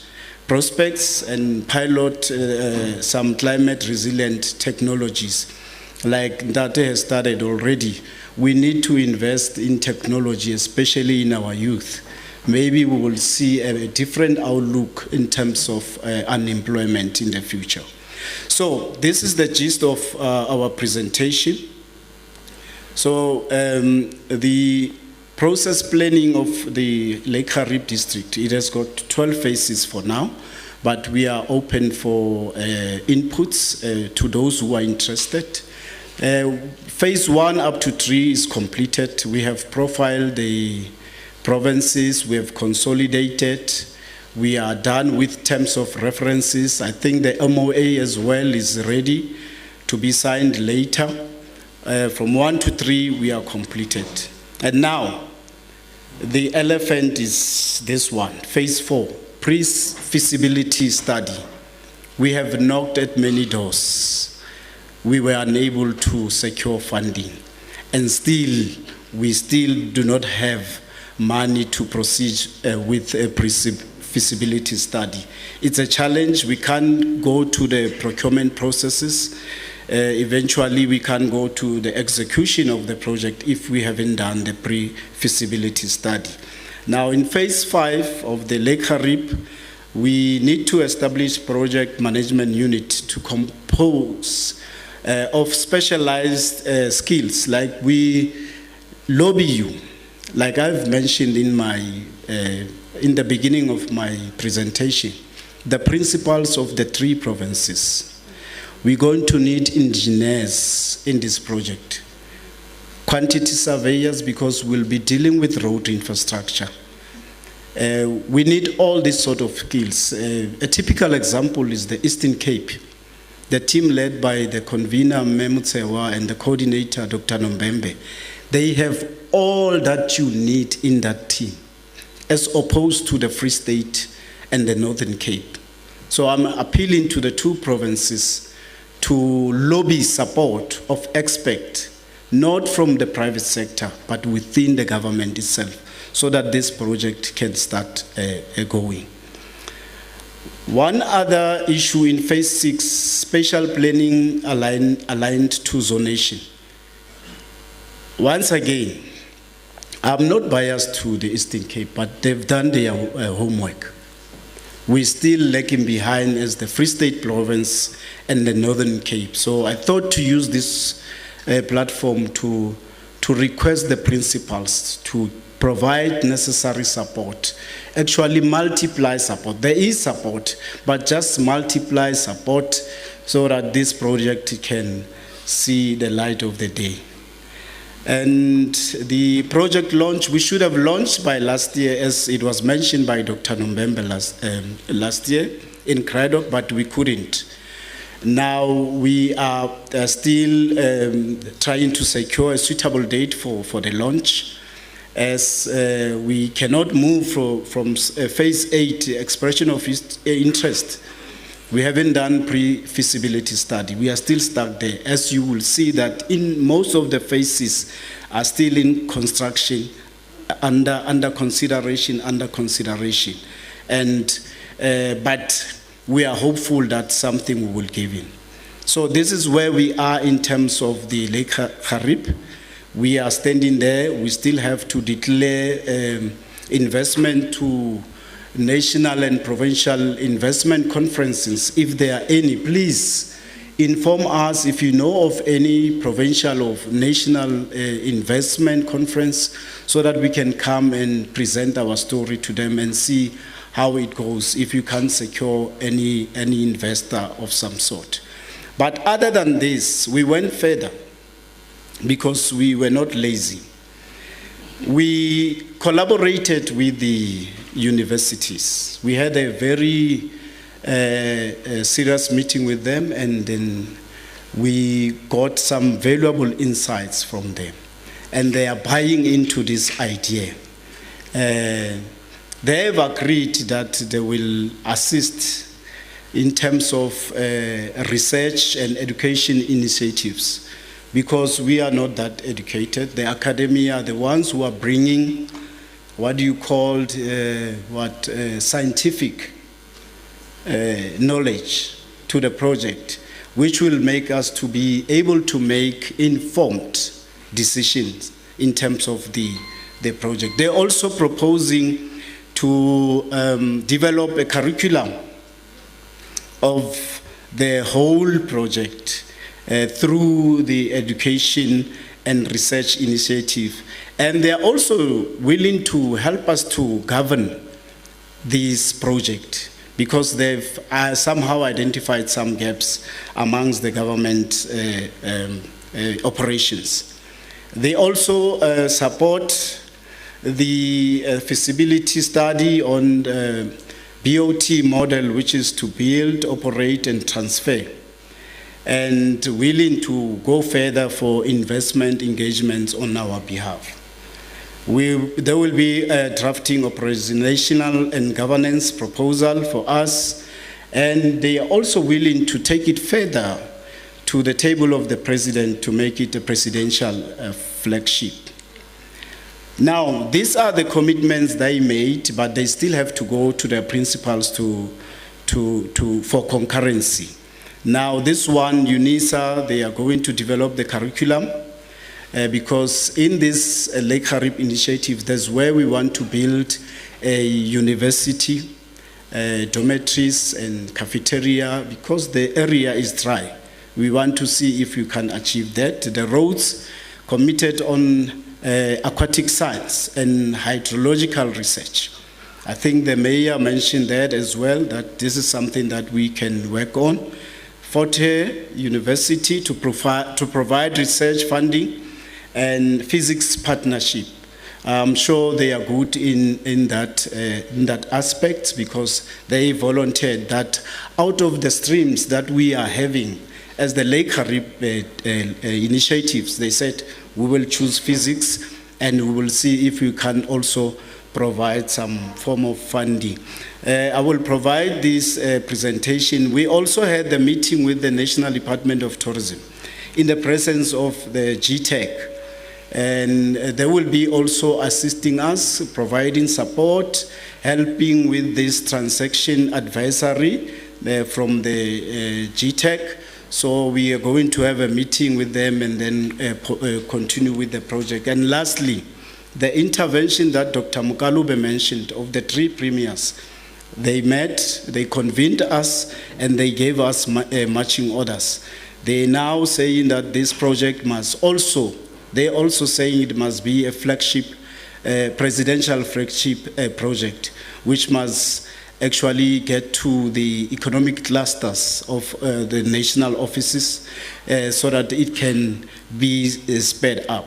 prospects and pilot some climate resilient technologies like that has started already. We need to invest in technology, especially in our youth. Maybe we will see a different outlook in terms of unemployment in the future. So this is the gist of our presentation. So the process planning of the Lake Gariep district, it has got 12 phases for now, but we are open for inputs to those who are interested. Phase 1 up to 3 is completed. We have profiled the provinces, we have consolidated, we are done with terms of references. I think the MOA as well is ready to be signed later. From 1 to 3, we are completed. And now, the elephant is this one, phase 4, pre-feasibility study. We have knocked at many doors. We were unable to secure funding. And we still do not have money to proceed with a feasibility study. It's a challenge. We can't go to the procurement processes. Eventually, we can't go to the execution of the project if we haven't done the pre-feasibility study. Now, in phase 5 of the Lake Gariep, we need to establish project management unit to compose of specialized skills, like we lobby you, like I've mentioned in the beginning of my presentation, the principles of the 3 provinces. We're going to need engineers in this project, quantity surveyors, because we'll be dealing with road infrastructure. We need all these sort of skills. A typical example is the Eastern Cape. The team led by the convener, Memutsewa, and the coordinator, Dr. Nombembe, they have all that you need in that team, as opposed to the Free State and the Northern Cape. So I'm appealing to the 2 provinces to lobby support of experts, not from the private sector, but within the government itself, so that this project can start going. One other issue in phase 6, spatial planning aligned to zonation. Once again, I'm not biased to the Eastern Cape, but they've done their homework. We're still lagging behind as the Free State province and the Northern Cape. So I thought to use this platform to request the principals to provide necessary support, actually multiply support. There is support, but just multiply support so that this project can see the light of the day. And the project launch, we should have launched by last year, as it was mentioned by Dr. Nombembe last year in Craddock, but we couldn't. Now we are still trying to secure a suitable date for the launch, as we cannot move from phase 8, expression of interest. We haven't done pre-feasibility study. We are still stuck there. As you will see that in most of the phases are still in construction, under consideration. And, but we are hopeful that something we will give in. So this is where we are in terms of the Lake Gariep. We are standing there. We still have to declare investment to national and provincial investment conferences. If there are any, please inform us if you know of any provincial or national investment conference, so that we can come and present our story to them and see how it goes if you can't secure any investor of some sort. But other than this, we went further because we were not lazy. We collaborated with the universities. We had a very serious meeting with them, and then we got some valuable insights from them. And they are buying into this idea. They have agreed that they will assist in terms of research and education initiatives, because we are not that educated. The academia are the ones who are bringing what you called scientific knowledge to the project, which will make us to be able to make informed decisions in terms of the project. They're also proposing to develop a curriculum of the whole project through the education and research initiative. And they are also willing to help us to govern this project, because they've somehow identified some gaps amongst the government operations. They also support the feasibility study on BOT model, which is to build, operate, and transfer, and willing to go further for investment engagements on our behalf. There will be a drafting operational and governance proposal for us, and they are also willing to take it further to the table of the president to make it a presidential flagship. Now, these are the commitments they made, but they still have to go to their principals for concurrency. Now, this one, UNISA, they are going to develop the curriculum. because in this Lake Gariep initiative, that's where we want to build a university, dormitories and cafeteria, because the area is dry. We want to see if you can achieve that. The roads committed on aquatic science and hydrological research. I think the mayor mentioned that as well, that this is something that we can work on. Forte University to provide research funding and physics partnership. I'm sure they are good in that aspect, because they volunteered that out of the streams that we are having as the Lake Gariep initiatives, they said we will choose physics and we will see if we can also provide some form of funding. I will provide this presentation. We also had the meeting with the National Department of Tourism in the presence of the GTEC. And they will be also assisting us, providing support, helping with this transaction advisory from the GTEC. So we are going to have a meeting with them and then continue with the project. And lastly, the intervention that Dr. Mukalube mentioned of the 3 premiers, they met, they convened us, and they gave us matching orders. They are now saying that this project must also, they're also saying it must be a flagship, presidential flagship project, which must actually get to the economic clusters of the national offices so that it can be sped up.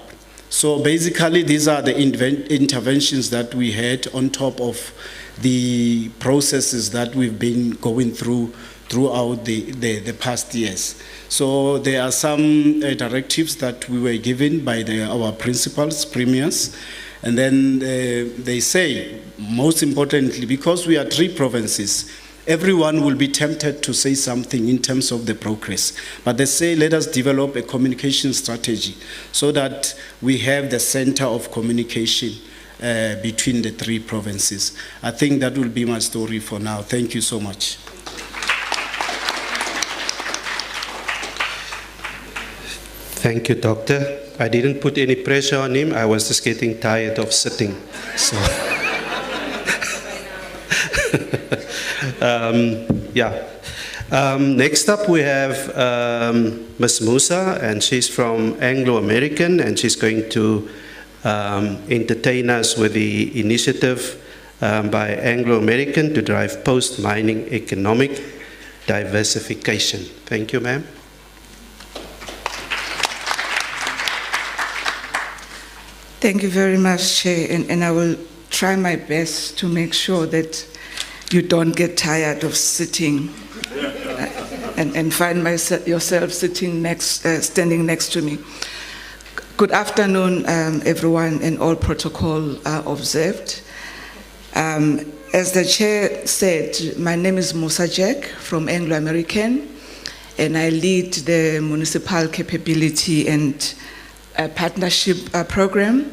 So basically, these are the interventions that we had on top of the processes that we've been going throughout the past years. So there are some directives that we were given by our principals, premiers, and then they say, most importantly, because we are 3 provinces, everyone will be tempted to say something in terms of the progress. But they say, let us develop a communication strategy so that we have the center of communication between the 3 provinces. I think that will be my story for now. Thank you so much. Thank you, Doctor. I didn't put any pressure on him. I was just getting tired of sitting. So, next up we have Ms. Musa, and she's from Anglo-American, and she's going to entertain us with the initiative by Anglo-American to drive post-mining economic diversification. Thank you, ma'am. Thank you very much, Chair, and I will try my best to make sure that you don't get tired of sitting and find yourself sitting standing next to me. Good afternoon, everyone, and all protocol observed. As the Chair said, my name is Musa Jack from Anglo-American, and I lead the Municipal Capability and Partnership Program,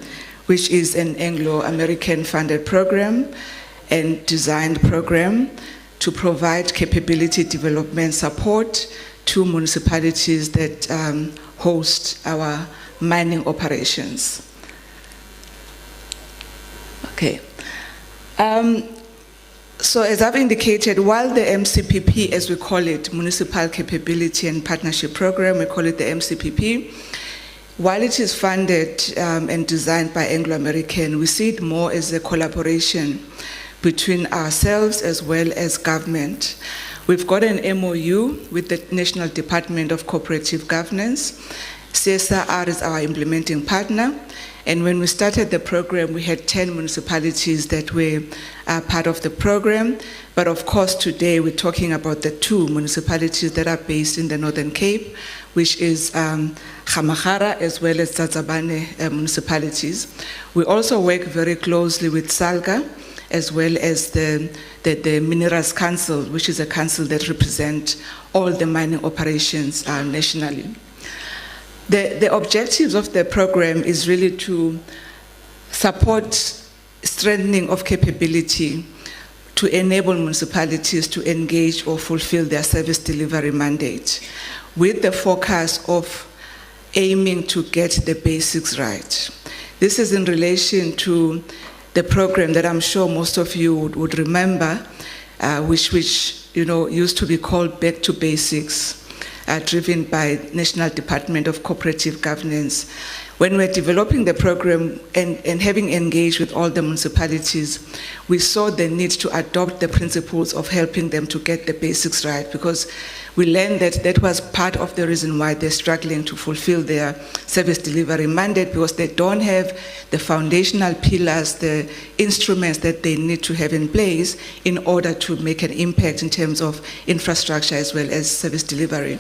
which is an Anglo-American funded program and designed program to provide capability development support to municipalities that host our mining operations. Okay. So as I've indicated, while the MCPP, as we call it, Municipal Capability and Partnership Program, we call it the MCPP, while it is funded and designed by Anglo-American, we see it more as a collaboration between ourselves as well as government. We've got an MOU with the National Department of Cooperative Governance. CSR is our implementing partner. And when we started the program, we had 10 municipalities that were part of the program. But of course, today we're talking about the 2 municipalities that are based in the Northern Cape, which is Gamagara as well as Tsatsabane municipalities. We also work very closely with SALGA as well as the Minerals Council, which is a council that represents all the mining operations nationally. The objectives of the program is really to support strengthening of capability to enable municipalities to engage or fulfill their service delivery mandate, with the focus of aiming to get the basics right. This is in relation to the program that I'm sure most of you would remember, which used to be called Back to Basics, driven by National Department of Cooperative Governance. When we're developing the program and having engaged with all the municipalities, we saw the need to adopt the principles of helping them to get the basics right, because we learned that that was part of the reason why they're struggling to fulfill their service delivery mandate, because they don't have the foundational pillars, the instruments that they need to have in place in order to make an impact in terms of infrastructure as well as service delivery.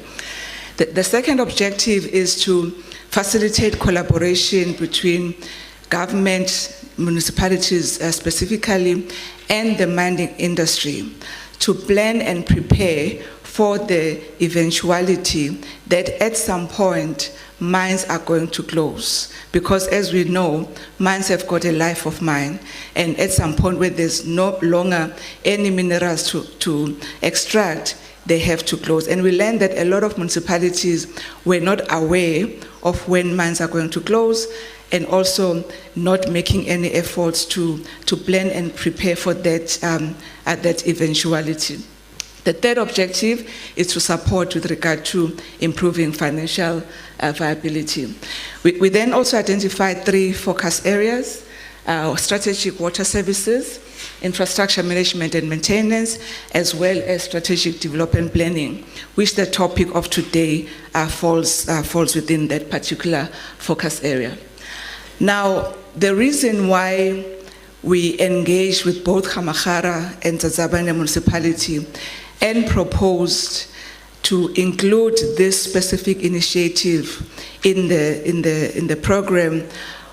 The second objective is to facilitate collaboration between government, municipalities specifically, and the mining industry to plan and prepare for the eventuality that at some point mines are going to close. Because as we know, mines have got a life of mine, and at some point where there's no longer any minerals to extract, they have to close. And we learned that a lot of municipalities were not aware of when mines are going to close, and also not making any efforts to plan and prepare for that, that eventuality. The third objective is to support with regard to improving financial viability. We then also identified 3 focus areas: strategic water services, infrastructure management and maintenance, as well as strategic development planning, which the topic of today falls within that particular focus area. Now, the reason why we engaged with both Gamagara and Ntsazabane municipality and proposed to include this specific initiative in the program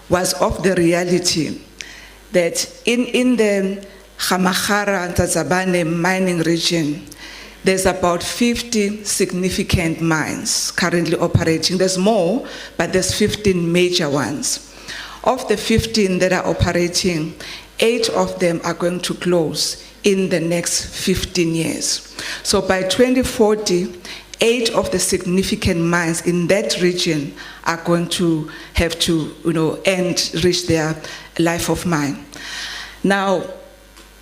was of the reality that in the Gamagara Ntsazabane mining region, there's about 50 significant mines currently operating. There's more, but there's 15 major ones. Of the 15 that are operating, 8 of them are going to close in the next 15 years. So by 2040, 8 of the significant mines in that region are going to have to, reach their life of mine. Now,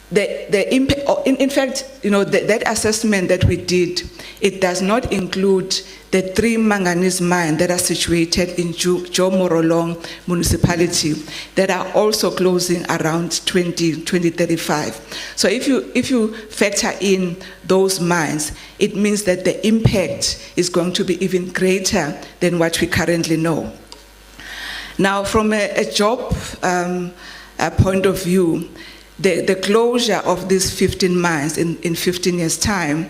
the impact, in fact, that assessment that we did, it does not include the 3 manganese mines that are situated in Jomorolong municipality that are also closing around 2035. So if you factor in those mines, it means that the impact is going to be even greater than what we currently know. Now, from a job point of view, the closure of these 15 mines in 15 years' time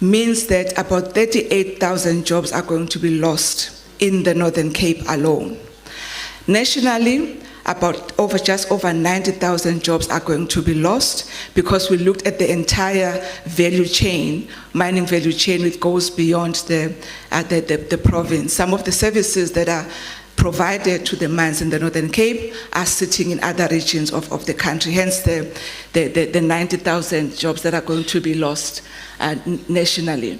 means that about 38,000 jobs are going to be lost in the Northern Cape alone. Nationally, just over 90,000 jobs are going to be lost, because we looked at the entire value chain, mining value chain, which goes beyond the province. Some of the services that are provided to the mines in the Northern Cape are sitting in other regions of the country, hence the 90,000 jobs that are going to be lost nationally.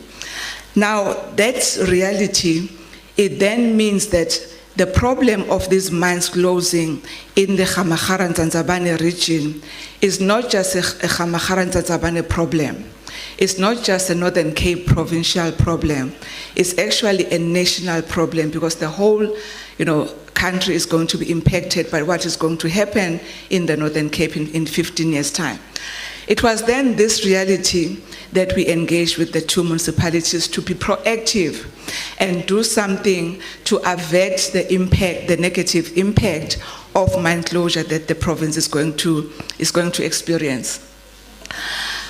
Now, that's reality. It then means that the problem of these mines closing in the Gamagara Ntsazabane region is not just a Gamagara Ntsazabane problem. It's not just a Northern Cape provincial problem. It's actually a national problem, because the whole country is going to be impacted by what is going to happen in the Northern Cape in 15 years' time. It was then this reality that we engaged with the 2 municipalities to be proactive and do something to avert the impact, the negative impact of mine closure that the province is going to experience.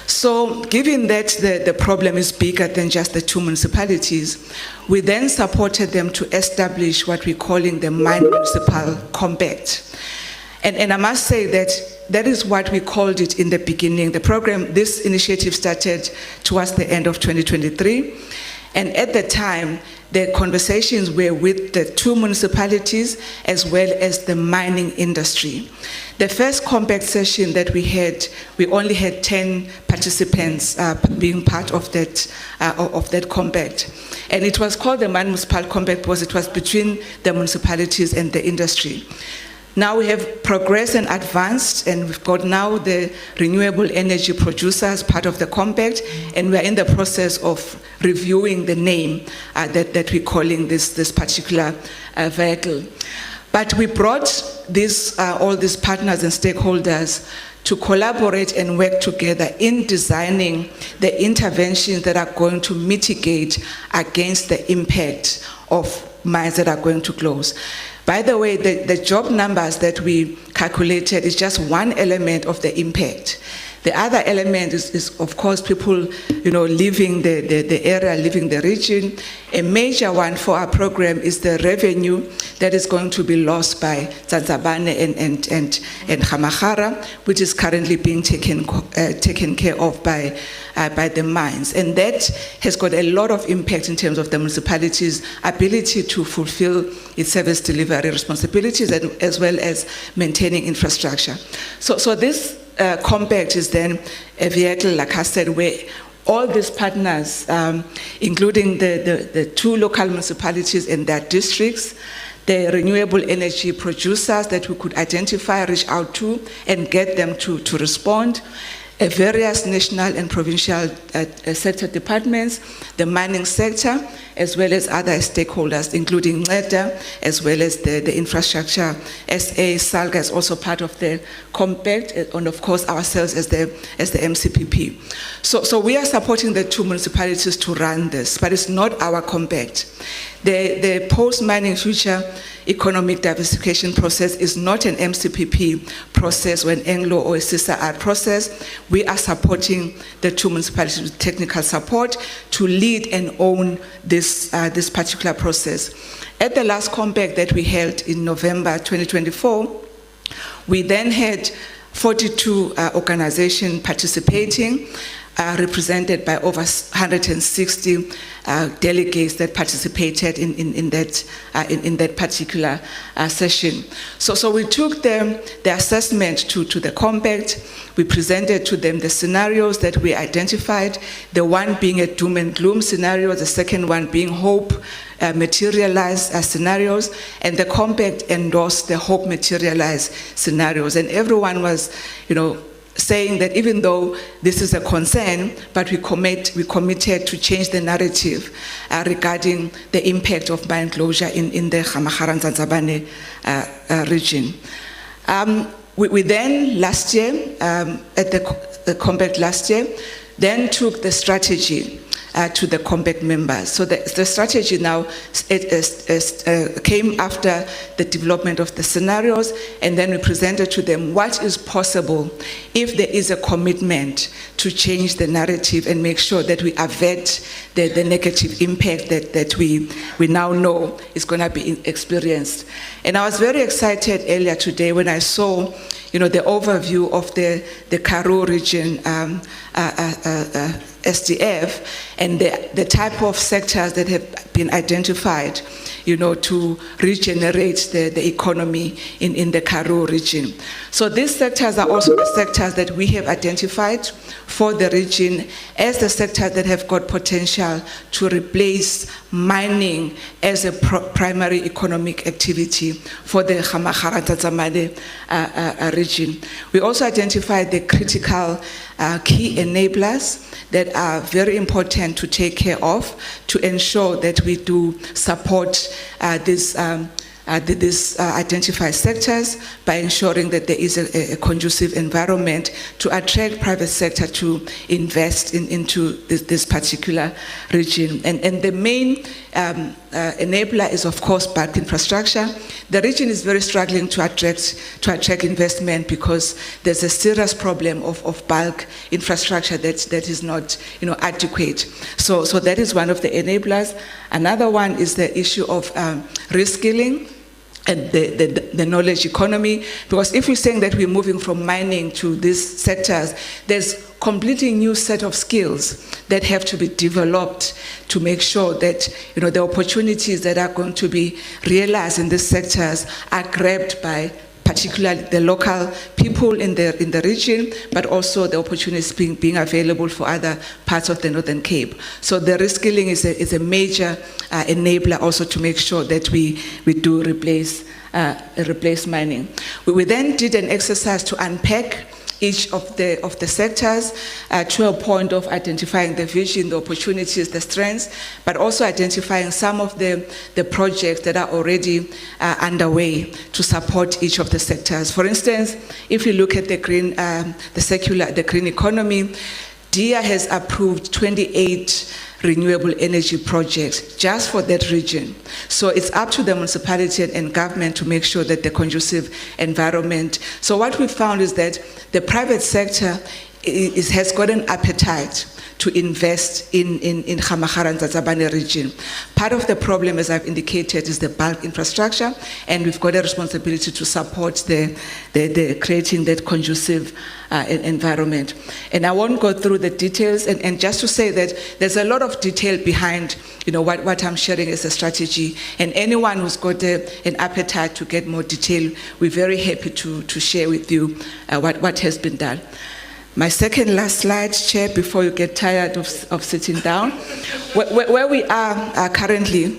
So given that the problem is bigger than just the 2 municipalities, we then supported them to establish what we're calling the Mine Municipal Compact. And I must say that is what we called it in the beginning. The program, this initiative started towards the end of 2023. And at the time, the conversations were with the 2 municipalities as well as the mining industry. The first compact session that we had, we only had 10 participants being part of that compact. And it was called the Man-Municipal Compact because it was between the municipalities and the industry. Now we have progressed and advanced, and we've got now the renewable energy producers part of the compact, and we're in the process of reviewing the name that we're calling this particular vehicle. But we brought all these partners and stakeholders to collaborate and work together in designing the interventions that are going to mitigate against the impact of mines that are going to close. By the way, the job numbers that we calculated is just one element of the impact. The other element is of course, people, leaving the area, leaving the region. A major one for our program is the revenue that is going to be lost by Zanzabane and Hamahara, which is currently being taken care of by the mines. And that has got a lot of impact in terms of the municipality's ability to fulfill its service delivery responsibilities as well as maintaining infrastructure. So this compact is then a vehicle, like I said, where all these partners, including the 2 local municipalities and their districts, the renewable energy producers that we could identify, reach out to, and get them to respond, various national and provincial sector departments, the mining sector, as well as other stakeholders, including NEDA, as well as the infrastructure. SA, SALGA is also part of the compact, and of course ourselves as the MCPP. So we are supporting the 2 municipalities to run this, but it's not our compact. The post-mining future economic diversification process is not an MCPP process or an Anglo or a CSR process. We are supporting the 2 municipalities with technical support to lead and own this particular process. At the last compact that we held in November 2024, we then had 42 organizations participating, represented by over 160 delegates that participated in that particular session. So we took the assessment to the compact. We presented to them the scenarios that we identified, the one being a doom and gloom scenario, the second one being hope materialized scenarios, and the compact endorsed the hope materialized scenarios. And everyone was, saying that even though this is a concern, but we committed to change the narrative regarding the impact of mine closure in the Hamahara and Zanzabane region. We then last year, at the compact last year, then took the strategy to the compact members. So the strategy now came after the development of the scenarios, and then we presented to them what is possible if there is a commitment to change the narrative and make sure that we avert the negative impact that we now know is going to be experienced. And I was very excited earlier today when I saw the overview of the Karoo Rigion SDF and the type of sectors that have been identified, to regenerate the economy in the Karoo region. So these sectors are also the sectors that we have identified for the region as the sectors that have got potential to replace mining as a primary economic activity for the Hamahara Zanzabane region. We also identified the critical key enablers that are very important to take care of to ensure that we do support these identified sectors by ensuring that there is a conducive environment to attract private sector to invest into this particular region. And the main enabler is, of course, bulk infrastructure. The region is very struggling to attract investment because there's a serious problem of bulk infrastructure that is not adequate. So that is one of the enablers. Another one is the issue of reskilling. and the knowledge economy, because if we're saying that we're moving from mining to these sectors, there's completely new set of skills that have to be developed to make sure that the opportunities that are going to be realized in these sectors are grabbed by particularly the local people in the region, but also the opportunities being available for other parts of the Northern Cape. So the reskilling is a major enabler also to make sure that we do replace mining. We then did an exercise to unpack each of the sectors to a point of identifying the vision, the opportunities, the strengths, but also identifying some of the projects that are already underway to support each of the sectors. For instance, if you look at the green economy, DIA has approved 28 renewable energy projects just for that region. So it's up to the municipality and government to make sure that the conducive environment. So what we found is that the private sector has got an appetite to invest in Gamagara and Ntsazabane region. Part of the problem, as I've indicated, is the bulk infrastructure, and we've got a responsibility to support the creating that conducive environment. And I won't go through the details, and just to say that there's a lot of detail behind what I'm sharing as a strategy, and anyone who's got an appetite to get more detail, we're very happy to share with you what has been done. My second last slide, Chair, before you get tired of sitting down. Where we are currently,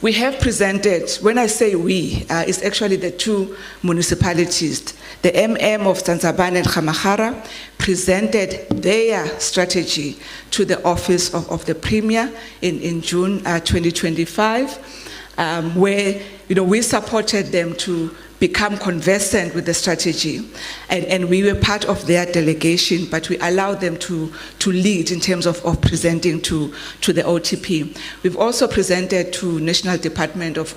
we have presented, when I say we, it's actually the two municipalities. The MM of Ntsazabane and Gamagara presented their strategy to the Office of the Premier in June 2025, where we supported them to become conversant with the strategy, and we were part of their delegation, but we allowed them to lead in terms of presenting to the OTP. We've also presented to National Department of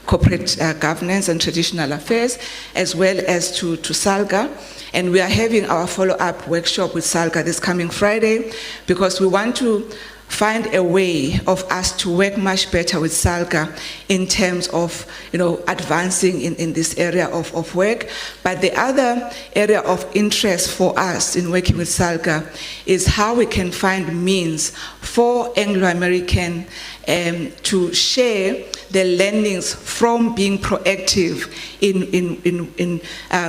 Corporate Governance and Traditional Affairs, as well as to SALGA, and we are having our follow-up workshop with SALGA this coming Friday, because we want to find a way of us to work much better with SALGA in terms of advancing in this area of work. But the other area of interest for us in working with SALGA is how we can find means for Anglo-American to share the learnings from being proactive in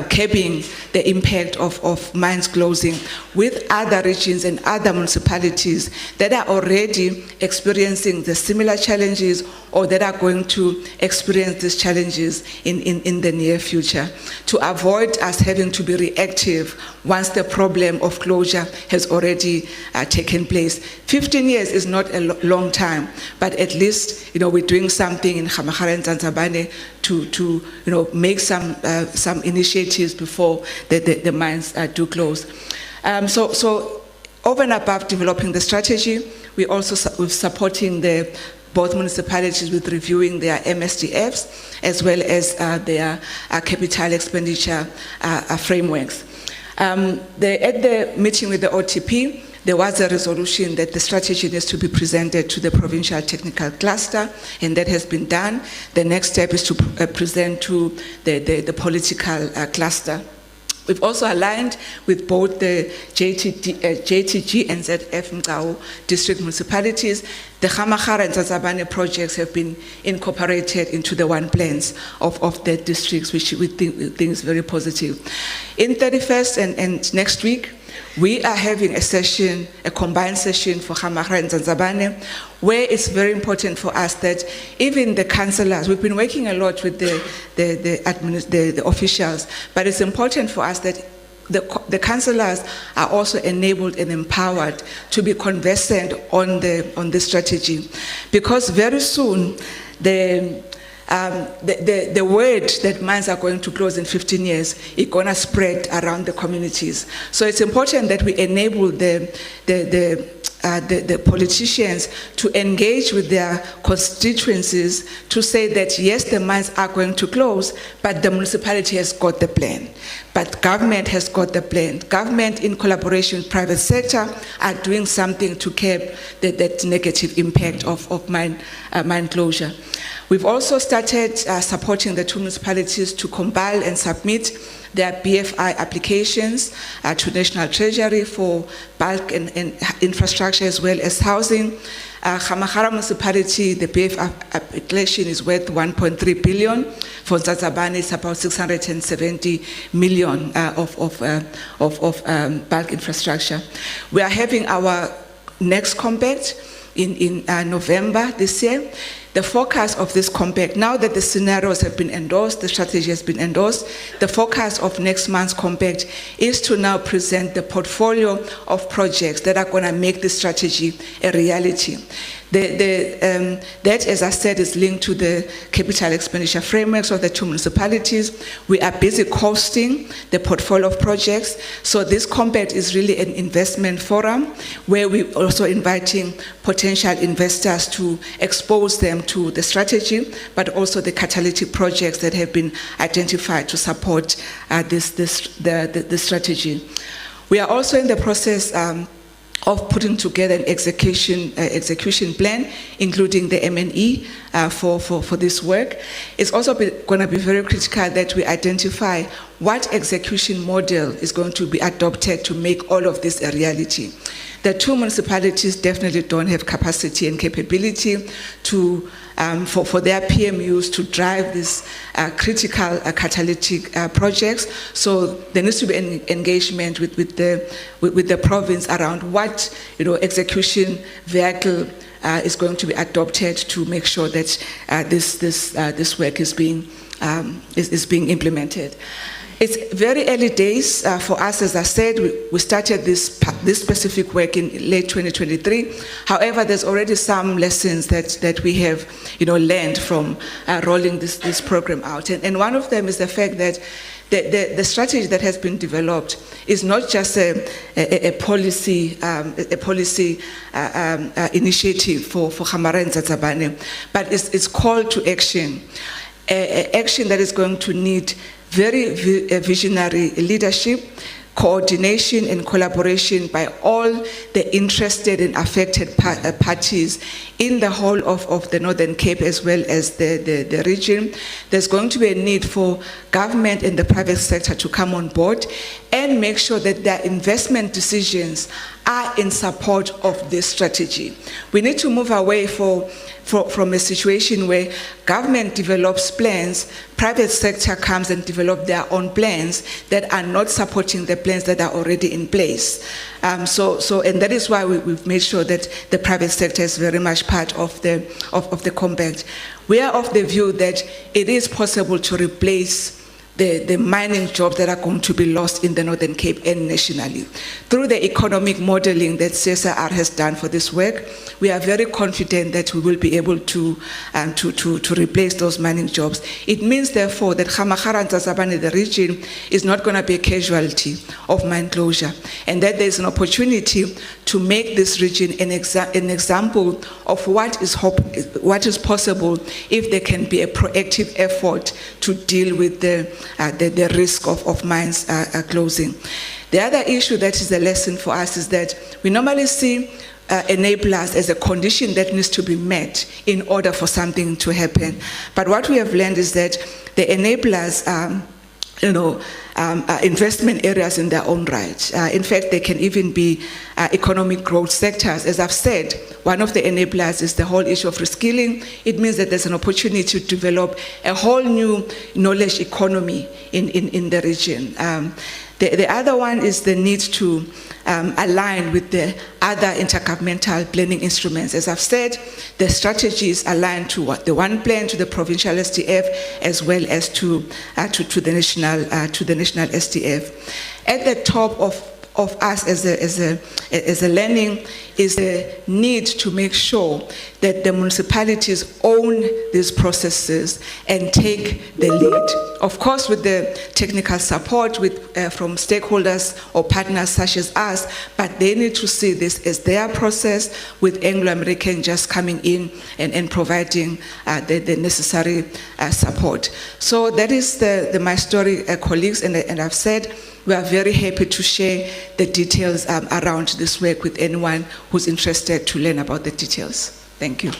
curbing the impact of mines closing with other regions and other municipalities that are already experiencing the similar challenges or that are going to experience these challenges in the near future, to avoid us having to be reactive once the problem of closure has already taken place. 15 years is not a long time, but at least we're doing something in Gamagara and Ntsazabane to make some initiatives before the mines do close. So over and above developing the strategy, we're supporting both municipalities with reviewing their MSDFs as well as their capital expenditure frameworks. At the meeting with the OTP, there was a resolution that the strategy needs to be presented to the provincial technical cluster, and that has been done. The next step is to present to the political cluster. We've also aligned with both the JTG and ZF Mgao district municipalities. The Gamagara and Ntsazabane projects have been incorporated into the one plans of the districts, which we think is very positive. In 31st and next week, we are having a combined session for Gamagara and Ntsazabane, where it's very important for us that even the councillors, we've been working a lot with the officials, but it's important for us that the councillors are also enabled and empowered to be conversant on the strategy, because very soon the word that mines are going to close in 15 years is going to spread around the communities. So it's important that we enable the politicians to engage with their constituencies to say that yes, the mines are going to close, but the municipality has got the plan. But government has got the plan. Government, in collaboration with private sector, are doing something to curb that negative impact of mine closure. We've also started supporting the 2 municipalities to compile and submit their BFI applications to National Treasury for bulk and infrastructure as well as housing. Gamagara municipality, the BFI application is worth 1.3 billion. For Ntsazabane, it's about 670 million of bulk infrastructure. We are having our next compact in November this year. The focus of this compact, now that the scenarios have been endorsed, the strategy has been endorsed, the focus of next month's compact is to now present the portfolio of projects that are going to make this strategy a reality. That, as I said, is linked to the capital expenditure frameworks of the 2 municipalities. We are busy costing the portfolio of projects. So this compact is really an investment forum where we're also inviting potential investors to expose them to the strategy, but also the catalytic projects that have been identified to support the strategy. We are also in the process of putting together an execution plan, including the M&E for this work. It's also going to be very critical that we identify what execution model is going to be adopted to make all of this a reality. The 2 municipalities definitely don't have capacity and capability to for their PMUs to drive these critical catalytic projects. So there needs to be an engagement with the province around what execution vehicle is going to be adopted to make sure that this work is being implemented. It's very early days for us. As I said, we started this specific work in late 2023. However, there's already some lessons that we have learned from rolling this program out. And one of them is the fact that the strategy that has been developed is not just a policy initiative for Gamagara and Ntsazabane, but it's call to action, action that is going to need very visionary leadership, coordination and collaboration by all the interested and affected parties in the whole of the Northern Cape as well as the region. There's going to be a need for government and the private sector to come on board and make sure that their investment decisions are in support of this strategy. We need to move away from a situation where government develops plans, private sector comes and develop their own plans that are not supporting the plans that are already in place. And that is why we've made sure that the private sector is very much part of the compact. We are of the view that it is possible to replace the mining jobs that are going to be lost in the Northern Cape and nationally. Through the economic modeling that CSIR has done for this work, we are very confident that we will be able to replace those mining jobs. It means, therefore, that Gamagara and Ntsazabane, the region, is not going to be a casualty of mine closure, and that there is an opportunity to make this region an example of what is possible if there can be a proactive effort to deal with the risk of mines closing. The other issue that is a lesson for us is that we normally see enablers as a condition that needs to be met in order for something to happen. But what we have learned is that the enablers investment areas in their own right. In fact, they can even be economic growth sectors. As I've said, one of the enablers is the whole issue of reskilling. It means that there's an opportunity to develop a whole new knowledge economy in the region. The other one is the need to align with the other intergovernmental planning instruments. As I've said, the strategy is aligned to the one plan, to the provincial SDF, as well as to the national SDF. At the top of us as a learning is the need to make sure that the municipalities own these processes and take the lead. Of course, with the technical support from stakeholders or partners such as us, but they need to see this as their process, with Anglo-American just coming in and providing the necessary support. So that is my story, colleagues, and I've said we are very happy to share the details around this work with anyone who's interested to learn about the details. Thank you.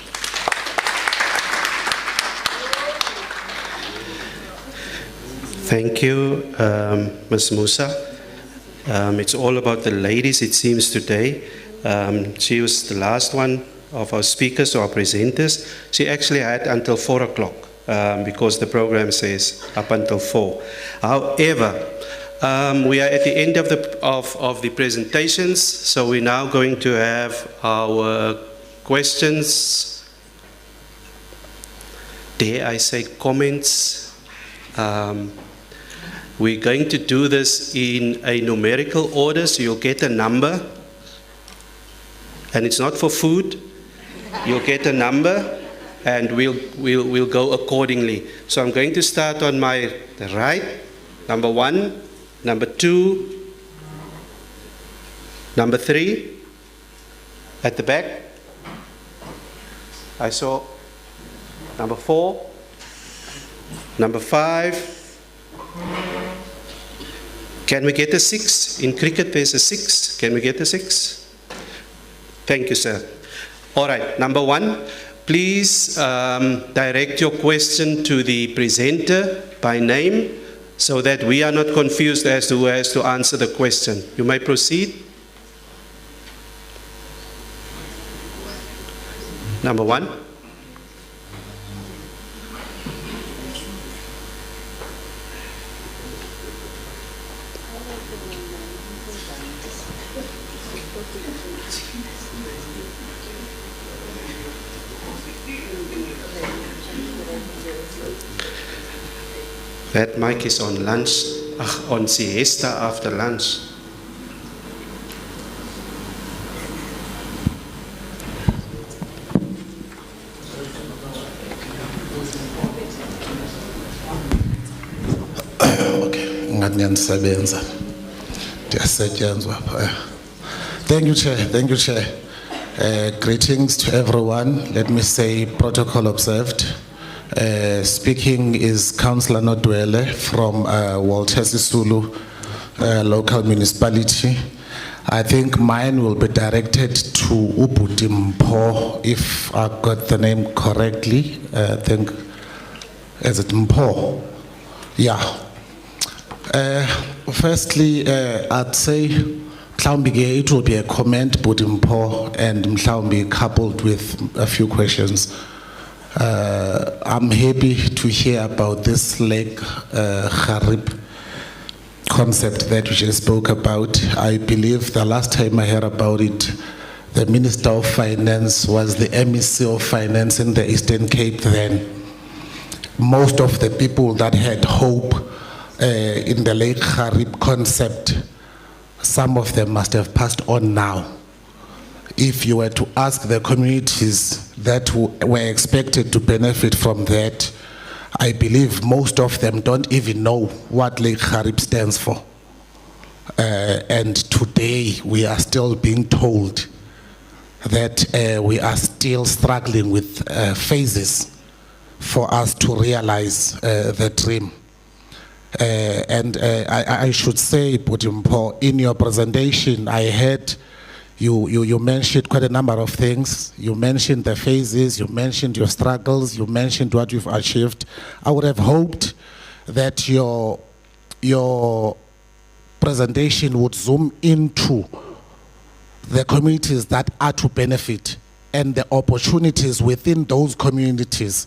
Thank you, Ms. Musa. It's all about the ladies, it seems, today. She was the last one of our speakers or our presenters. She actually had until 4 o'clock because the program says up until 4. However, we are at the end of the presentations, so we're now going to have our questions, dare I say comments. We're going to do this in a numerical order, so you'll get a number, and it's not for food. You'll get a number, and we'll go accordingly. So I'm going to start on my right. Number 1, number 2, number 3. At the back, I saw number 4, number 5. Can we get a 6? In cricket, there's a 6. Can we get a 6? Thank you, sir. All right, number 1, please direct your question to the presenter by name so that we are not confused as to who has to answer the question. You may proceed. Number 1. That mic is on lunch, on siesta after lunch. Okay, nganisebenza. Ndiyasetyenzwa phaya. Thank you, Chair. Thank you, Chair. Greetings to everyone. Let me say protocol observed. Speaking is Councillor Nodwele from Walter Sisulu local municipality. I think mine will be directed to Ubuti Mpho, if I got the name correctly. I think, is it Mpho? Yeah. Firstly, I'd say it will be a comment, Buti Mpho, and Mhlawumbi coupled with a few questions. I'm happy to hear about this Lake Gariep concept that you just spoke about. I believe the last time I heard about it, the Minister of Finance was the MEC of Finance in the Eastern Cape then. Most of the people that had hope in the Lake Gariep concept, some of them must have passed on now. If you were to ask the communities that were expected to benefit from that, I believe most of them don't even know what Lake Gariep stands for. And today we are still being told that we are still struggling with phases for us to realize the dream. And I should say, Buti Mpho, in your presentation, I heard you mentioned quite a number of things. You mentioned the phases, you mentioned your struggles, you mentioned what you've achieved. I would have hoped that your presentation would zoom into the communities that are to benefit and the opportunities within those communities.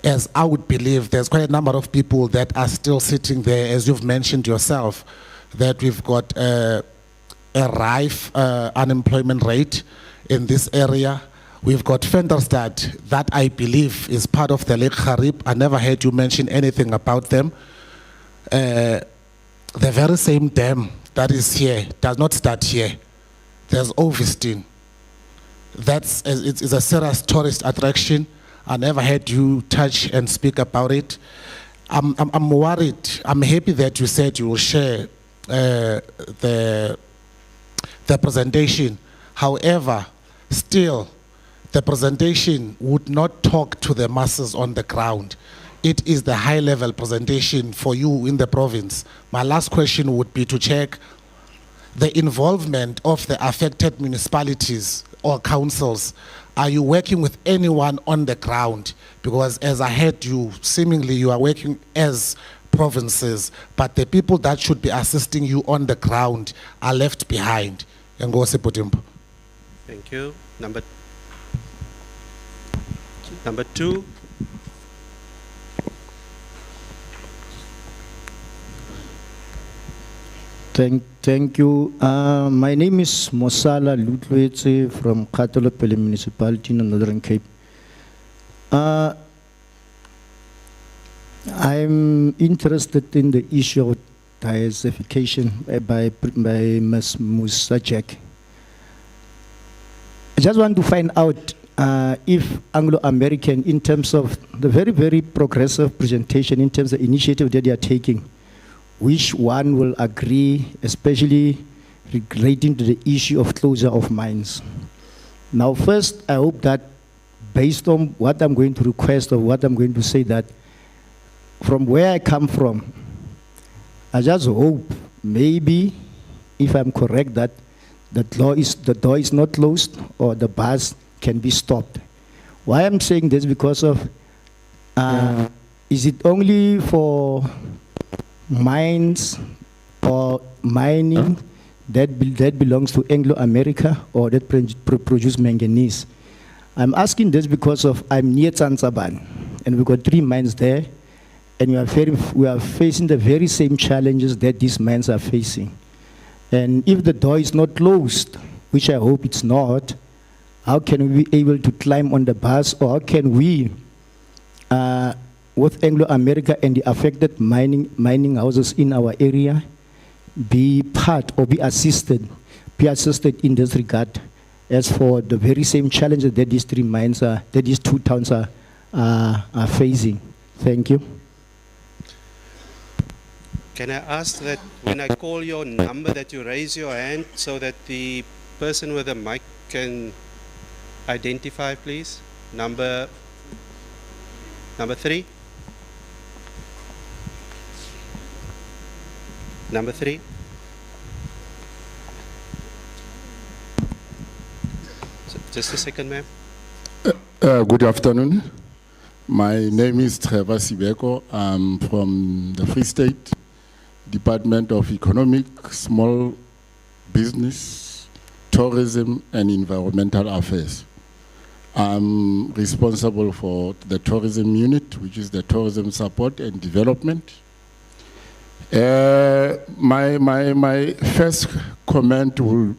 As I would believe there's quite a number of people that are still sitting there, as you've mentioned yourself, that we've got a rife unemployment rate in this area. We've got Venterstad, that I believe is part of the Lake Gariep. I never heard you mention anything about them. The very same dam that is here does not start here. There's Ovestin. It's a serious tourist attraction. I never heard you touch and speak about it. I'm worried. I'm happy that you said you will share the presentation. However, still, the presentation would not talk to the masses on the ground. It is the high-level presentation for you in the province. My last question would be to check the involvement of the affected municipalities or councils. Are you working with anyone on the ground? Because as I heard you, seemingly you are working as provinces, but the people that should be assisting you on the ground are left behind. Enkosi bhuti Mpho. Thank you. Number two. Thank you. My name is Mosala Lutlwetse from Katalopele Municipality in the Northern Cape. I'm interested in the issue of diversification by Ms. Musajek. I just want to find out if Anglo-American, in terms of the very, very progressive presentation, in terms of initiative that they are taking, which one will agree, especially relating to the issue of closure of mines. Now, first, I hope that based on what I'm going to request or what I'm going to say, that from where I come from, I just hope maybe, if I'm correct, that the door is not closed or the bars can be stopped. Why I'm saying this, because of, is it only for mines or mining that belongs to Anglo-America or that produce manganese? I'm asking this because of I'm near Tsansaban, and we've got 3 mines there, and we are facing the very same challenges that these mines are facing. And if the door is not closed, which I hope it's not, how can we be able to climb on the bus, or how can we, with Anglo-America and the affected mining houses in our area, be part or be assisted in this regard, as for the very same challenges that these 3 mines that these 2 towns are facing. Thank you. Can I ask that when I call your number that you raise your hand so that the person with the mic can identify, please? Number 3. Number 3. Just a second, ma'am. Good afternoon. My name is Trevor Sibeko. I'm from the Free State Department of Economic, Small Business, Tourism and Environmental Affairs. I'm responsible for the tourism unit, which is the tourism support and development. My first comment will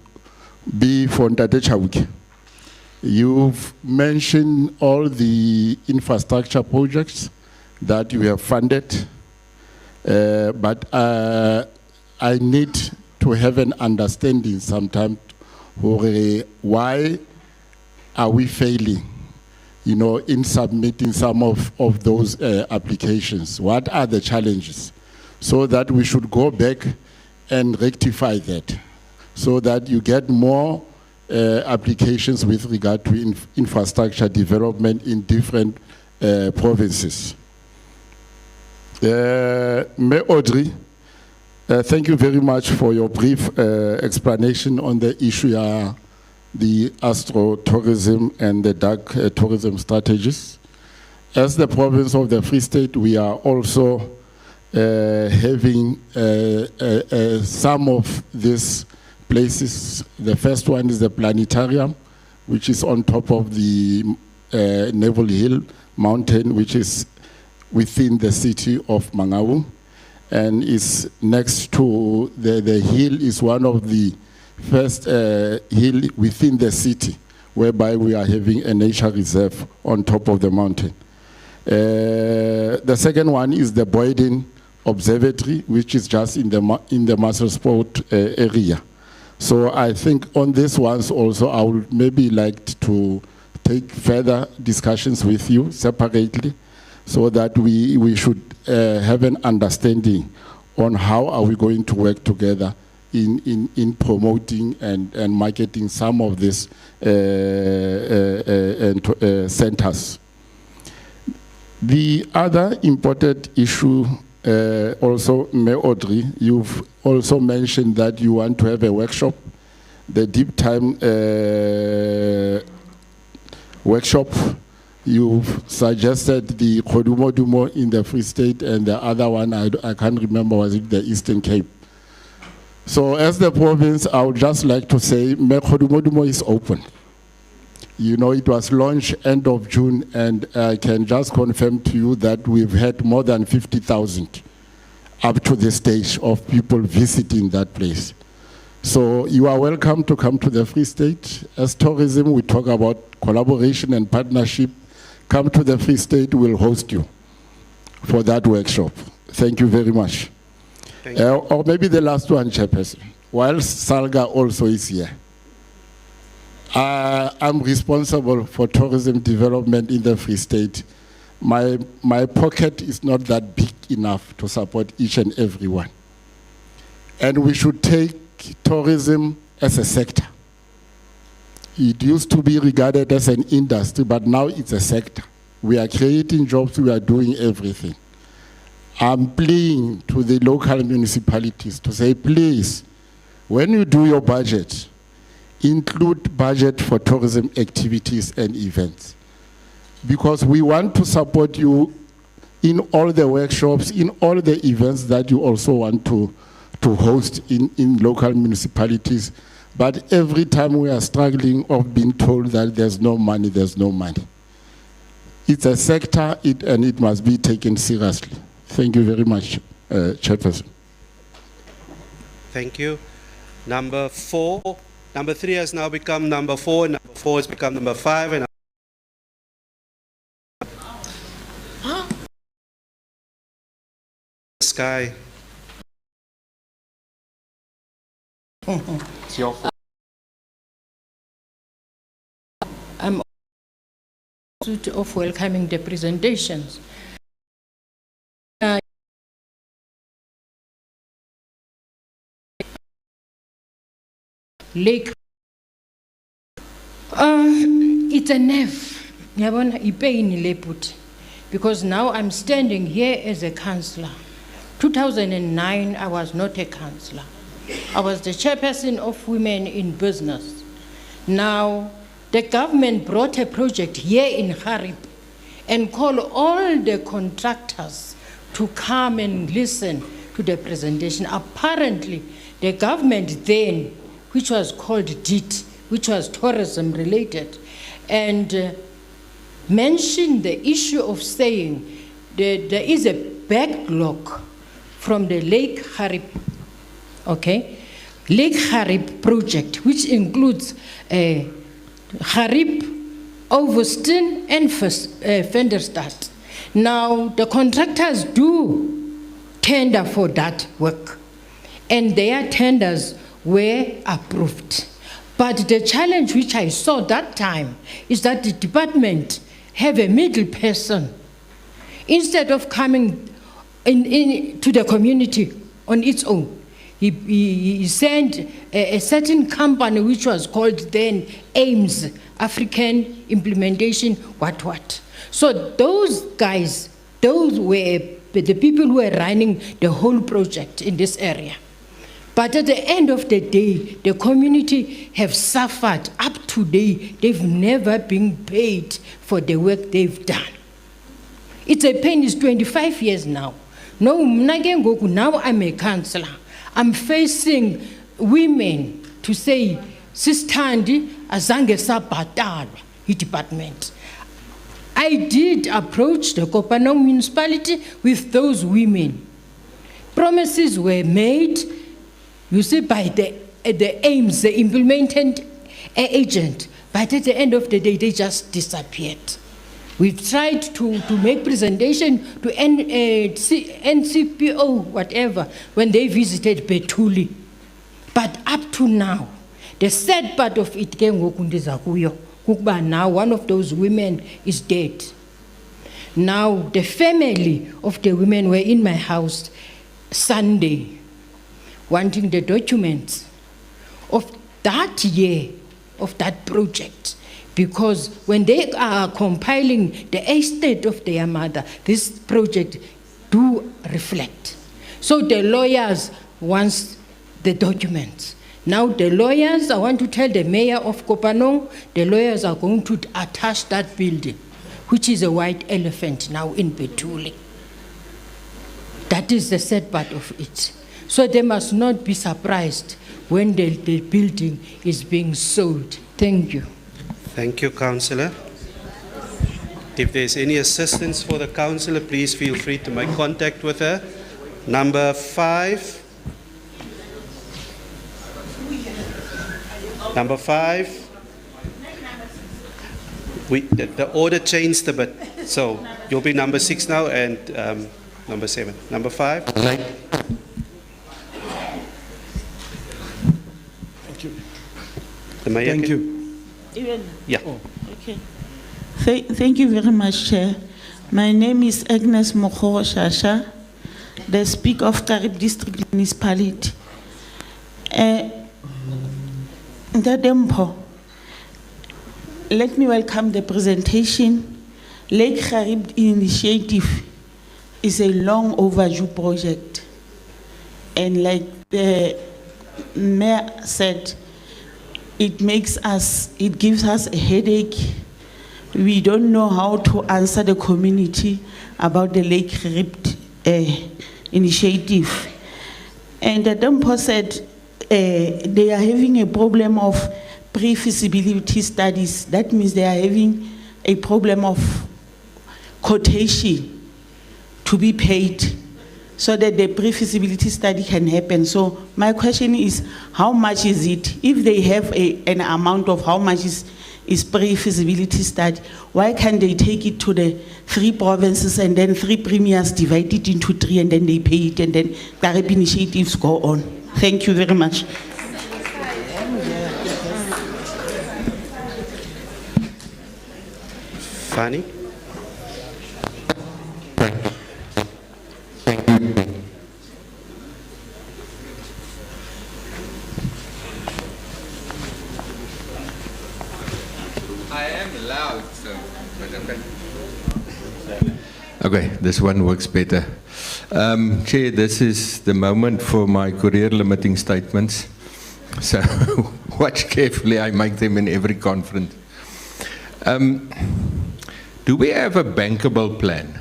be for Ntate Chawuke. You've mentioned all the infrastructure projects that you have funded, but I need to have an understanding sometimes why are we failing, in submitting some of those applications? What are the challenges? So that we should go back and rectify that, so that you get more applications with regard to infrastructure development in different provinces. Mayor Audrey, thank you very much for your brief explanation on the issue of the astro-tourism and the dark tourism strategies. As the province of the Free State, we are also having some of these places. The first one is the planetarium, which is on top of the Naval Hill mountain, which is within the city of Mangaung, and is next to the hill is one of the first hill within the city, whereby we are having a nature reserve on top of the mountain. The second one is the Boyden Observatory, which is just in the Mastersport area. So I think on this ones also, I would maybe like to take further discussions with you separately, so that we should have an understanding on how are we going to work together in promoting and marketing some of these centers. The other important issue, also, Mayor Audrey, you've also mentioned that you want to have a workshop, the deep time workshop You've suggested the Kodumo in the Free State, and the other one, I can't remember, was it the Eastern Cape? So as the province, I would just like to say, Kodumo is open. You know, it was launched end of June, and I can just confirm to you that we've had more than 50,000 up to the stage of people visiting that place. So you are welcome to come to the Free State. As tourism, we talk about collaboration and partnership. Come to the Free State, we'll host you for that workshop. Thank you very much. Thank you. Or maybe the last one, Chairperson. While Salga also is here, I'm responsible for tourism development in the Free State. My pocket is not that big enough to support each and every one. And we should take tourism as a sector. It used to be regarded as an industry, but now it's a sector. We are creating jobs, we are doing everything. I'm pleading to the local municipalities to say, please, when you do your budget, include budget for tourism activities and events. Because we want to support you in all the workshops, in all the events that you also want to host in local municipalities. But every time we are struggling of being told that there's no money, there's no money. It's a sector, and it must be taken seriously. Thank you very much, Chairperson. Thank you. Number 4. Number 3 has now become number 4, and number 4 has become number 5, and Sky. It's your fault. I'm of welcoming the presentations. Lake. It's a nerve. Because now I'm standing here as a councillor. 2009, I was not a councillor. I was the chairperson of Women in Business. Now, the government brought a project here in Gariep and called all the contractors to come and listen to the presentation. Apparently, the government then, which was called DIT, which was tourism related, and mentioned the issue of saying that there is a backlog from the Lake Gariep, okay? Lake Gariep project, which includes Gariep, Overston, and Venderstad. Now, the contractors do tender for that work, and their tenders were approved. But the challenge which I saw that time is that the department have a middle person. Instead of coming to the community on its own, he sent a certain company which was called then AIMS, African Implementation, what. So those guys, those were the people who were running the whole project in this area. But at the end of the day, the community have suffered up to date. They've never been paid for the work they've done. It's a pain, it's 25 years now. No, now I'm a councillor. I'm facing women to say, Sistandi, azange sabhatalwa department. I did approach the Kopanong municipality with those women. Promises were made, you see, by the AIMS, the implementing agent. But at the end of the day, they just disappeared. We've tried to make presentation to NCPO, whatever, when they visited Betuli. But up to now, the sad part of it came now one of those women is dead. Now the family of the women were in my house Sunday, wanting the documents of that year, of that project. Because when they are compiling the estate of their mother, this project do reflect. So the lawyers want the documents. Now the lawyers, I want to tell the mayor of Kopanong, the lawyers are going to attach that building which is a white elephant now in Betuli. That is the sad part of it. So they must not be surprised when the building is being sold. Thank you. Thank you, Councillor. If there's any assistance for the councillor, please feel free to make contact with her. Number 5. Number 5. The order changed a bit, so you'll be number 6 now and number 7. Number 5. Thank you. The mayor. Thank can- you. Yeah. Okay. Thank you very much, Chair. My name is Agnes Mokho Shasha, the Speaker of Gariep District Municipality. Ndadempo, let me welcome the presentation. Lake Gariep Initiative is a long overdue project. And like the Mayor said, it gives us a headache. We don't know how to answer the community about the Lake Gariep initiative. And the Dempo said they are having a problem of pre-feasibility studies. That means they are having a problem of quotation to be paid so that the pre-feasibility study can happen. So my question is, how much is it? If they have an amount of how much is pre-feasibility study, why can't they take it to the 3 provinces and then 3 premiers divide it into 3 and then they pay it and then Gariep initiatives go on? Thank you very much. Fanny? I am loud, so. Okay, this one works better. Chair, this is the moment for my career limiting statements. So watch carefully, I make them in every conference. Do we have a bankable plan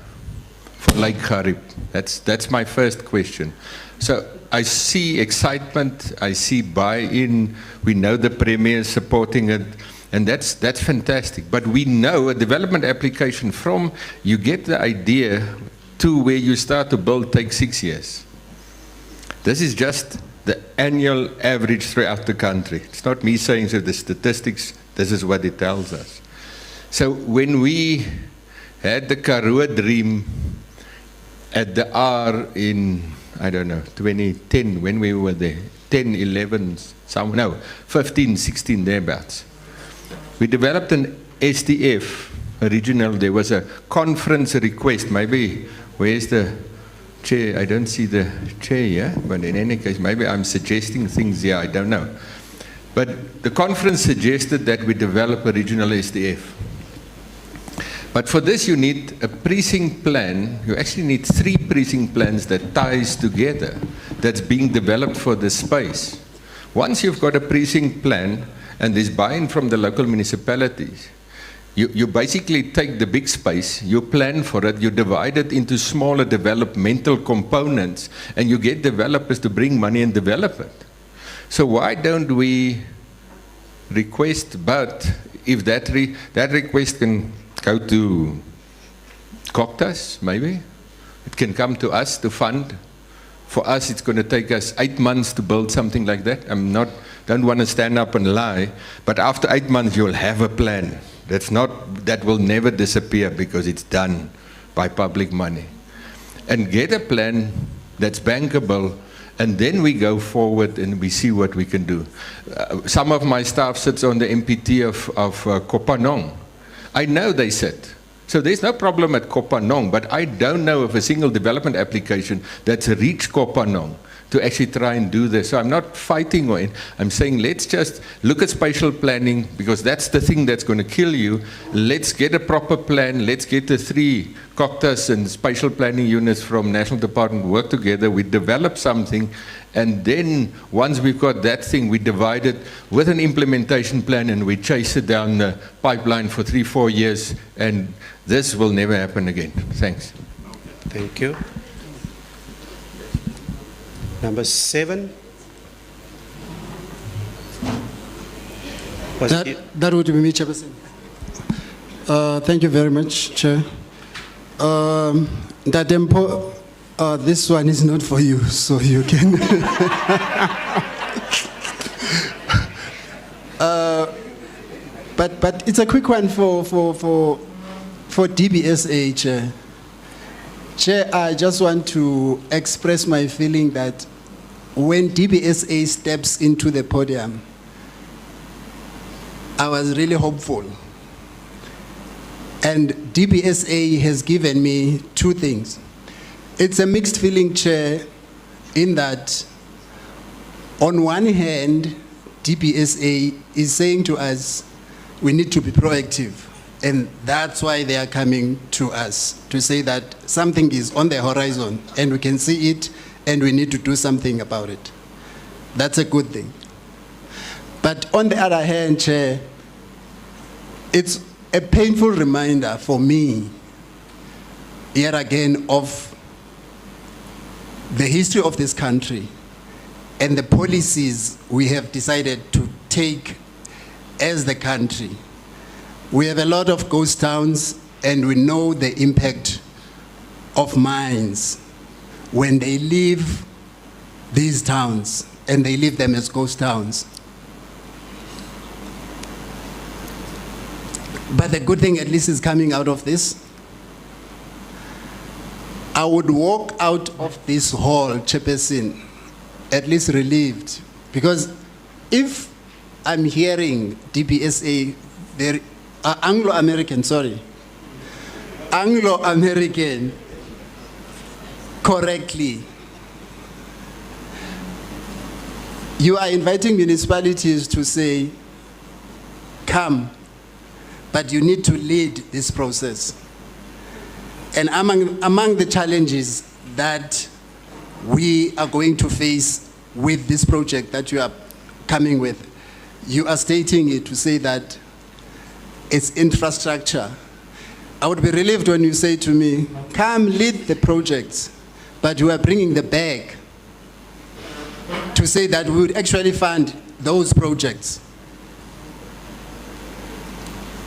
for Lake Gariep? That's my first question. So I see excitement, I see buy-in, we know the Premier is supporting it, and that's fantastic. But we know a development application from you get the idea to where you start to build takes 6 years. This is just the annual average throughout the country. It's not me saying so, the statistics, this is what it tells us. So when we had the Karoo dream at the R in, I don't know, 2010, when we were there, 10, 11, 15, 16 thereabouts. We developed an STF, a regional, there was a conference request, maybe, where's the chair? I don't see the chair here, but in any case, maybe I'm suggesting things here, I don't know. But the conference suggested that we develop a regional STF. But for this, you need a precinct plan. You actually need 3 precinct plans that ties together, that's being developed for this space. Once you've got a precinct plan, and there's buy-in from the local municipalities, you basically take the big space, you plan for it, you divide it into smaller developmental components, and you get developers to bring money and develop it. So why don't we request, but if that request can go to Coctas, maybe. It can come to us to fund. For us, it's going to take us 8 months to build something like that. Don't want to stand up and lie, but after 8 months, you'll have a plan. That will never disappear because it's done by public money. And get a plan that's bankable, and then we go forward and we see what we can do. Some of my staff sits on the MPT of Kopanong. I know they sit. So there's no problem at Kopanong, but I don't know of a single development application that's reached Kopanong to actually try and do this. So I'm not fighting or I'm saying let's just look at spatial planning, because that's the thing that's going to kill you. Let's get a proper plan. Let's get the 3 COCTAs and spatial planning units from National Department work together. We develop something, and then once we've got that thing, we divide it with an implementation plan and we chase it down the pipeline for 3-4 years, and this will never happen again. Thanks. Thank you. Number 7. That would be me, Chairperson. Thank you very much, Chair. Datempo, this one is not for you, so you can. But it's a quick one for DBSA, Chair. Chair, I just want to express my feeling that when DBSA steps into the podium, I was really hopeful. And DBSA has given me 2 things. It's a mixed feeling, Chair, in that on one hand, DBSA is saying to us, we need to be proactive. And that's why they are coming to us, to say that something is on the horizon and we can see it and we need to do something about it. That's a good thing. But on the other hand, Chair, it's a painful reminder for me, yet again, of the history of this country and the policies we have decided to take as the country. We have a lot of ghost towns, and we know the impact of mines when they leave these towns, and they leave them as ghost towns. But the good thing at least is coming out of this. I would walk out of this hall, Chairperson, at least relieved, because if I'm hearing DBSA, there Anglo-American correctly, you are inviting municipalities to say, come, but you need to lead this process. And among the challenges that we are going to face with this project that you are coming with, you are stating it to say that it's infrastructure. I would be relieved when you say to me, come lead the projects, but you are bringing the bag to say that we would actually fund those projects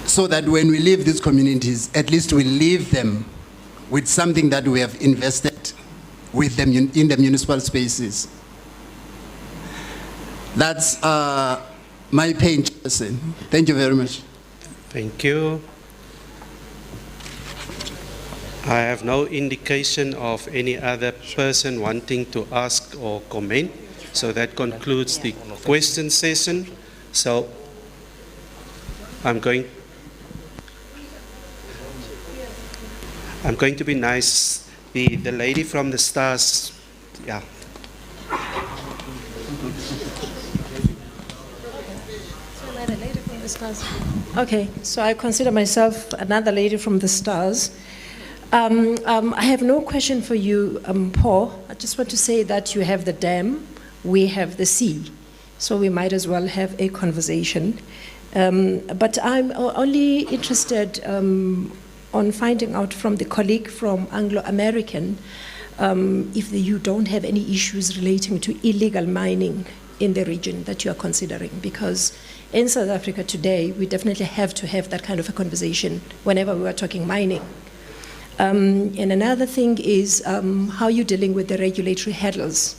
so that when we leave these communities, at least we leave them with something that we have invested with them in the municipal spaces. That's my pain, Chairperson. Thank you very much. Thank you. I have no indication of any other person wanting to ask or comment. So that concludes the question session. So I'm going to be nice. The lady from the Stars, yeah. Okay, so I consider myself another lady from the Stars. I have no question for you, Paul. I just want to say that you have the dam, we have the sea, so we might as well have a conversation. But I'm only interested on finding out from the colleague from Anglo-American if you don't have any issues relating to illegal mining in the region that you are considering, because in South Africa today, we definitely have to have that kind of a conversation whenever we are talking mining. And another thing is how you're dealing with the regulatory hurdles,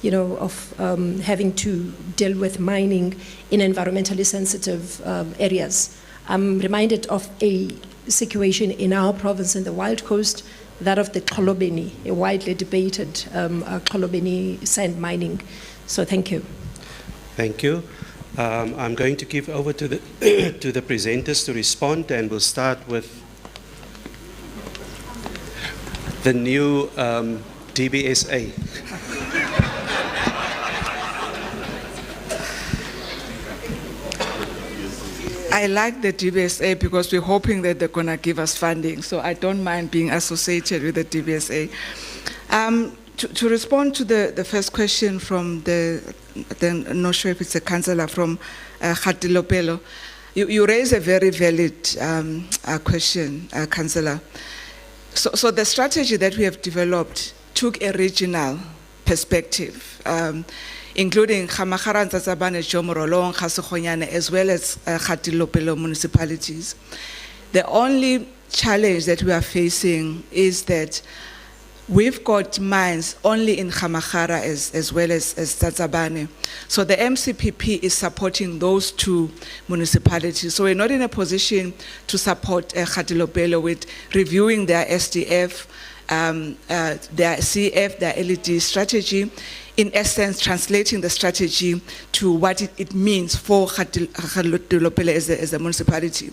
of having to deal with mining in environmentally sensitive areas. I'm reminded of a situation in our province in the Wild Coast, that of the Xolobeni, a widely debated Xolobeni sand mining. So thank you. Thank you. I'm going to give over to the to the presenters to respond, and we'll start with the new DBSA. I like the DBSA because we're hoping that they're going to give us funding, so I don't mind being associated with the DBSA. To respond to the first question from I'm not sure if it's a councillor from Khatilopelo, you raise a very valid question, councillor. So the strategy that we have developed took a regional perspective, including Khamagara, Ntsasabane, Jomorolong, Kgasekgonyane, as well as Khatilopelo municipalities. The only challenge that we are facing is that we've got mines only in Khamagara as well as Ntsasabane. So the MCPP is supporting those two municipalities. So we're not in a position to support Khatilopelo with reviewing their SDF, their CF, their LED strategy, in essence translating the strategy to what it means for Khatilopelo as a municipality.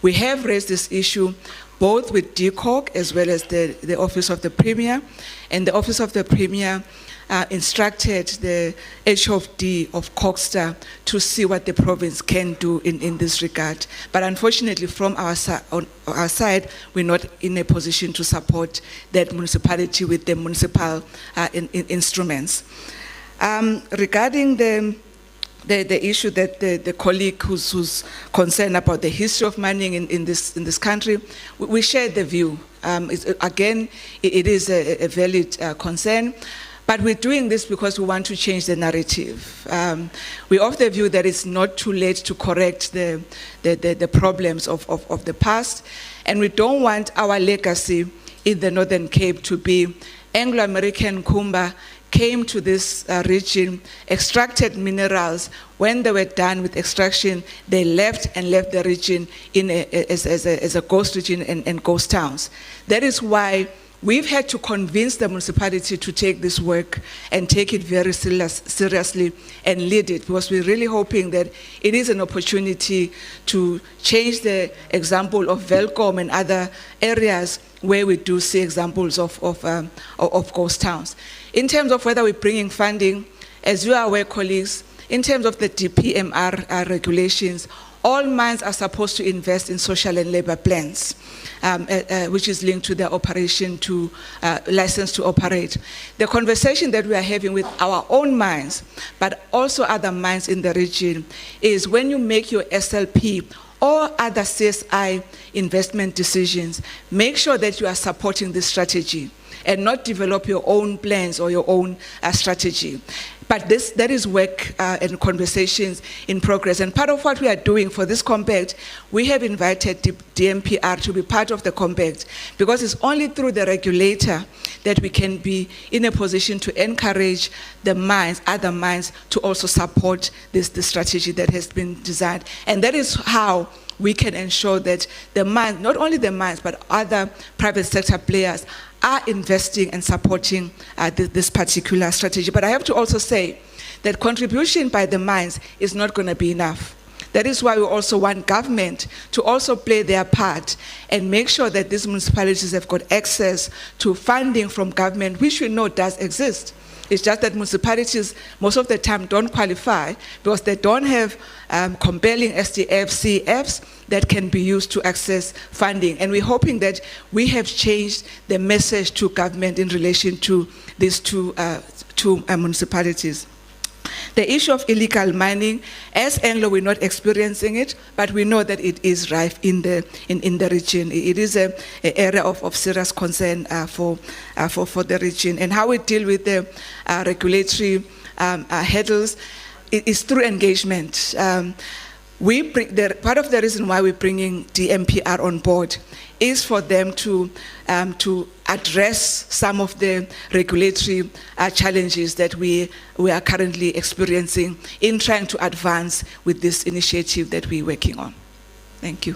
We have raised this issue both with DCOG as well as the Office of the Premier, and the Office of the Premier instructed the HOD of Coxstar to see what the province can do in this regard. But unfortunately, from our side, we're not in a position to support that municipality with the municipal instruments. Regarding the issue that the colleague who's concerned about the history of mining in this country, we share the view. It is a valid concern, but we're doing this because we want to change the narrative. We're of the view that it's not too late to correct the problems of the past, and we don't want our legacy in the Northern Cape to be Anglo-American Kumba came to this region, extracted minerals. When they were done with extraction, they left the region as a ghost region and ghost towns. That is why we've had to convince the municipality to take this work and take it very seriously and lead it, because we're really hoping that it is an opportunity to change the example of Velcom and other areas where we do see examples of ghost towns. In terms of whether we're bringing funding, as you are aware, colleagues, in terms of the DPMR regulations, all mines are supposed to invest in social and labor plans, which is linked to their operation to license to operate. The conversation that we are having with our own mines, but also other mines in the region, is when you make your SLP or other CSI investment decisions, make sure that you are supporting this strategy and not develop your own plans or your own strategy. But that is work and conversations in progress. And part of what we are doing for this compact, we have invited DMPR to be part of the compact, because it's only through the regulator that we can be in a position to encourage the mines, other mines, to also support this strategy that has been designed. And that is how we can ensure that the mines, not only the mines, but other private sector players are investing and supporting this particular strategy. But I have to also say that contribution by the mines is not going to be enough. That is why we also want government to also play their part and make sure that these municipalities have got access to funding from government, which we know does exist. It's just that municipalities, most of the time, don't qualify because they don't have compelling SDF, CFs that can be used to access funding. And we're hoping that we have changed the message to government in relation to these two municipalities. The issue of illegal mining, as Anglo, we're not experiencing it, but we know that it is rife in the region. It is an area of serious concern for the region. And how we deal with the regulatory hurdles is through engagement. Part of the reason why we're bringing DMPR on board is for them to address some of the regulatory challenges that we are currently experiencing in trying to advance with this initiative that we're working on. Thank you.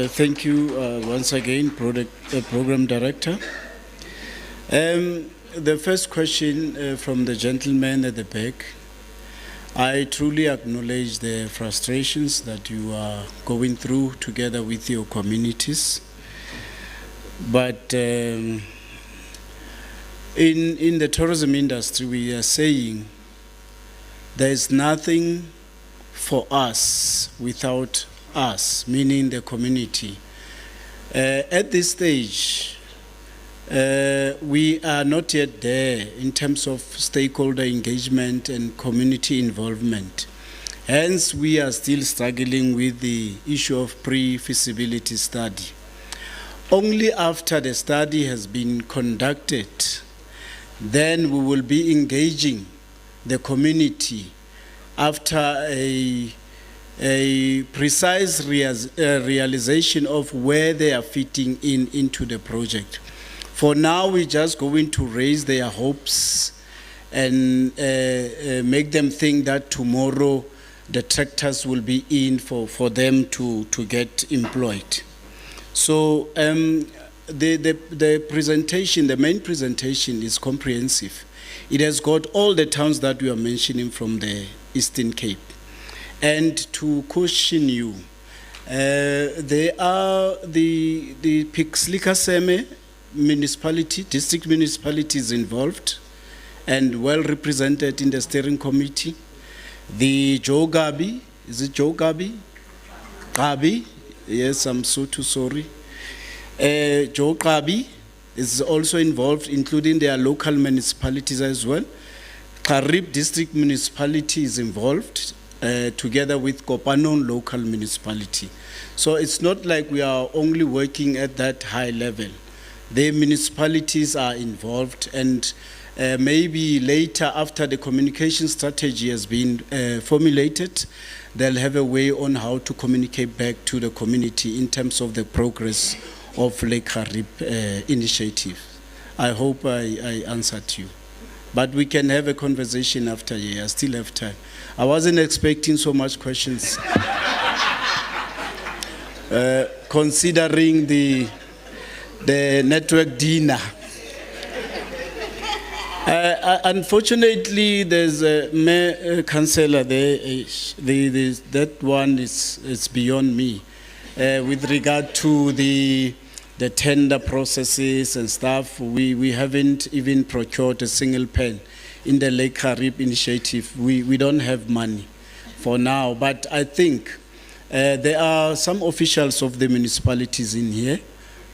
Thank you once again, Program Director. The first question from the gentleman at the back. I truly acknowledge the frustrations that you are going through together with your communities. But in the tourism industry, we are saying there is nothing for us without us, meaning the community. At this stage, we are not yet there in terms of stakeholder engagement and community involvement. Hence, we are still struggling with the issue of pre-feasibility study. Only after the study has been conducted, then we will be engaging the community after a precise realization of where they are fitting into the project. For now, we're just going to raise their hopes and make them think that tomorrow the tractors will be in for them to get employed. So the presentation, the main presentation is comprehensive. It has got all the towns that we are mentioning from the Eastern Cape. And to question you, there are the Pixlikaseme municipality, district municipalities involved and well represented in the steering committee. The Joe Gabi, is it Joe Gabi? Gabi, yes, I'm so too sorry. Joe Gabi is also involved, including their local municipalities as well. Gariep district municipality is involved, together with Kopanon local municipality. So it's not like we are only working at that high level. The municipalities are involved, and maybe later, after the communication strategy has been formulated, they'll have a way on how to communicate back to the community in terms of the progress of Lake Gariep initiative. I hope I answered you. But we can have a conversation after. I still have time. I wasn't expecting so much questions. Considering the network dinner. Unfortunately, there's a councillor there. That one is beyond me. With regard to the tender processes and stuff, we haven't even procured a single pen in the Lake Gariep initiative. We don't have money for now, but I think there are some officials of the municipalities in here,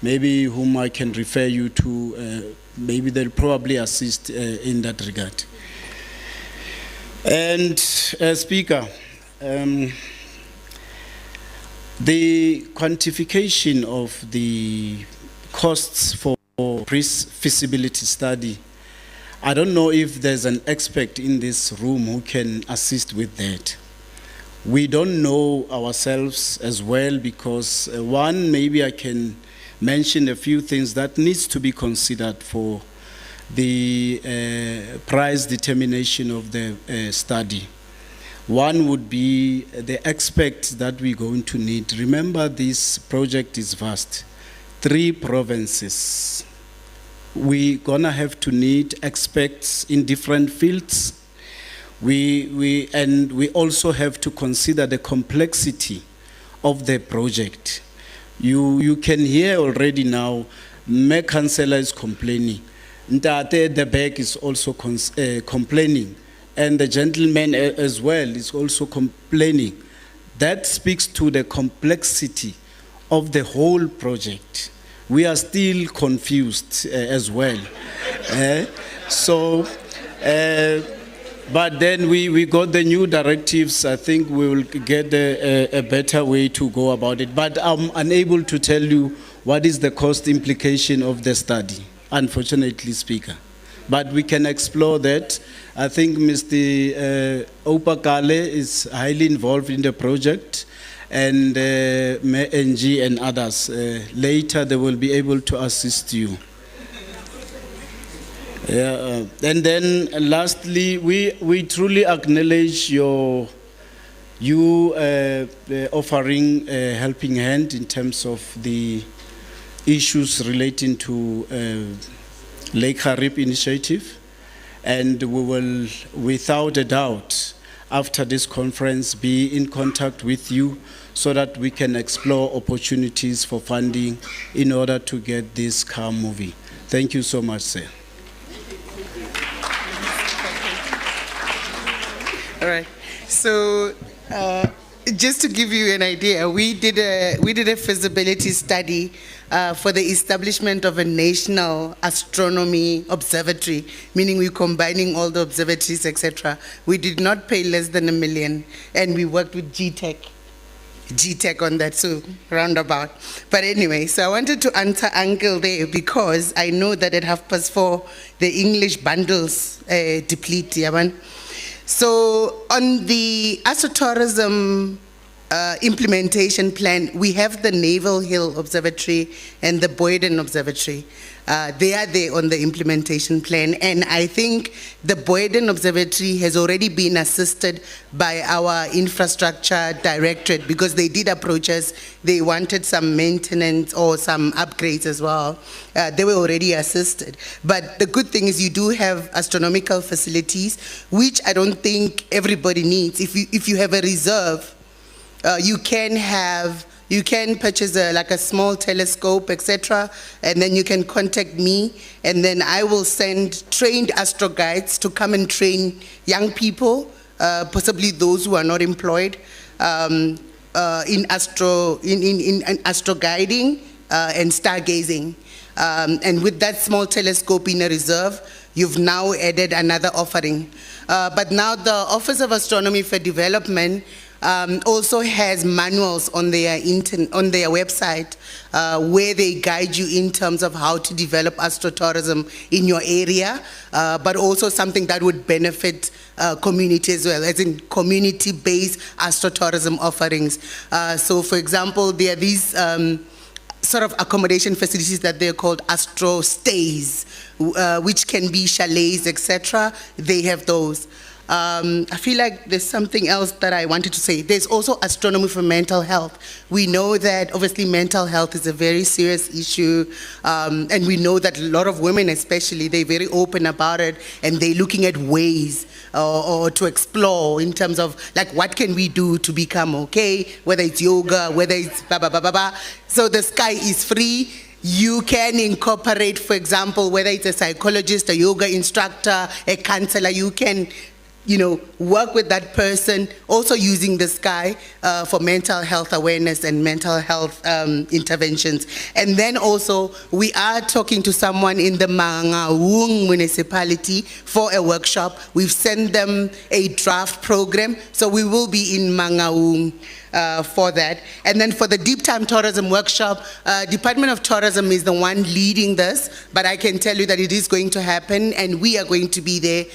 maybe whom I can refer you to. Maybe they'll probably assist in that regard. And Speaker, the quantification of the costs for feasibility study, I don't know if there's an expert in this room who can assist with that. We don't know ourselves as well because one, maybe I can mention a few things that needs to be considered for the price determination of the study. One would be the experts that we're going to need. Remember, this project is vast. 3 provinces. We're gonna have to need experts in different fields. And we also have to consider the complexity of the project. You can hear already now, my councillor is complaining. Ntate the back is also complaining. And the gentleman as well is also complaining. That speaks to the complexity of the whole project. We are still confused as well. But then we got the new directives. I think we will get a better way to go about it. But I'm unable to tell you what is the cost implication of the study, unfortunately, Speaker. But we can explore that. I think Mr. Opakale is highly involved in the project, and NG and others. Later, they will be able to assist you. And then lastly, we truly acknowledge you offering a helping hand in terms of the issues relating to Lake Gariep initiative. And we will, without a doubt, after this conference, be in contact with you so that we can explore opportunities for funding in order to get this car moving. Thank you so much, sir. All right. So, just to give you an idea, we did a feasibility study for the establishment of a national astronomy observatory, meaning we're combining all the observatories, etc. We did not pay less than $1 million, and we worked with GTech on that, so roundabout. But anyway, so I wanted to answer Uncle there because I know that at 4:30 the English bundles deplete, Yaman. So on the astrotourism implementation plan, we have the Naval Hill Observatory and the Boyden Observatory. They are there on the implementation plan, and I think the Boyden Observatory has already been assisted by our infrastructure directorate because they did approach us. They wanted some maintenance or some upgrades as well. They were already assisted. But the good thing is you do have astronomical facilities, which I don't think everybody needs. If you have a reserve, you can purchase like a small telescope, etc., and then you can contact me, and then I will send trained astro guides to come and train young people, possibly those who are not employed, in astro guiding and stargazing. And with that small telescope in a reserve, you've now added another offering. But now the Office of Astronomy for Development also has manuals on their website where they guide you in terms of how to develop astrotourism in your area, but also something that would benefit community as well, as in community-based astrotourism offerings. So for example, there are these sort of accommodation facilities that they're called astro stays, which can be chalets, etc. They have those. I feel like there's something else that I wanted to say. There's also astronomy for mental health. We know that obviously mental health is a very serious issue, and we know that a lot of women especially, they're very open about it, and they're looking at ways or to explore in terms of like what can we do to become okay, whether it's yoga, whether it's blah, blah, blah, blah, blah. So the sky is free. You can incorporate, for example, whether it's a psychologist, a yoga instructor, a counselor, you can work with that person, also using the sky for mental health awareness and mental health interventions. And then also, we are talking to someone in the Mangaung municipality for a workshop. We've sent them a draft program, so we will be in Mangaung for that. And then for the Deep Time Tourism Workshop, Department of Tourism is the one leading this, but I can tell you that it is going to happen, and we are going to be there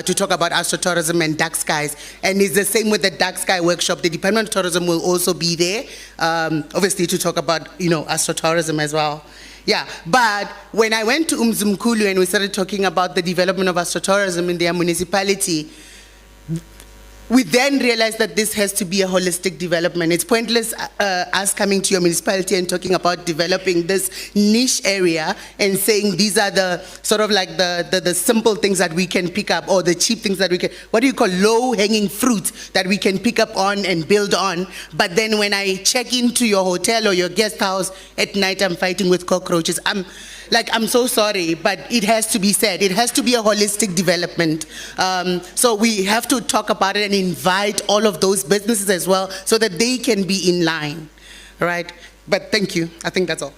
to talk about astrotourism and dark skies. And it's the same with the Dark Sky Workshop. The Department of Tourism will also be there, obviously to talk about, astrotourism as well. Yeah, but when I went to Umzimkhulu and we started talking about the development of astrotourism in their municipality, we then realized that this has to be a holistic development. It's pointless us coming to your municipality and talking about developing this niche area and saying these are the sort of like the simple things that we can pick up, or the cheap things that we can, what do you call, low-hanging fruit that we can pick up on and build on. But then when I check into your hotel or your guest house at night, I'm fighting with cockroaches. I'm so sorry, but it has to be said. It has to be a holistic development. So we have to talk about it and invite all of those businesses as well so that they can be in line, right? But thank you. I think that's all.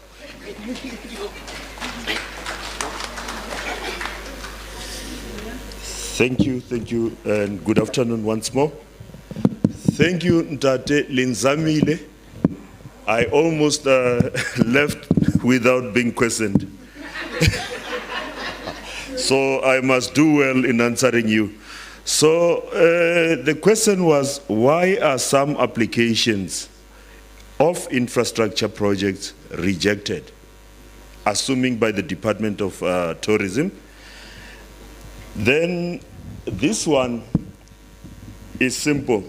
Thank you, and good afternoon once more. Thank you, Ntate Linzamile. I almost left without being questioned. So I must do well in answering you. So the question was, why are some applications of infrastructure projects rejected, assuming by the Department of Tourism? Then this one is simple.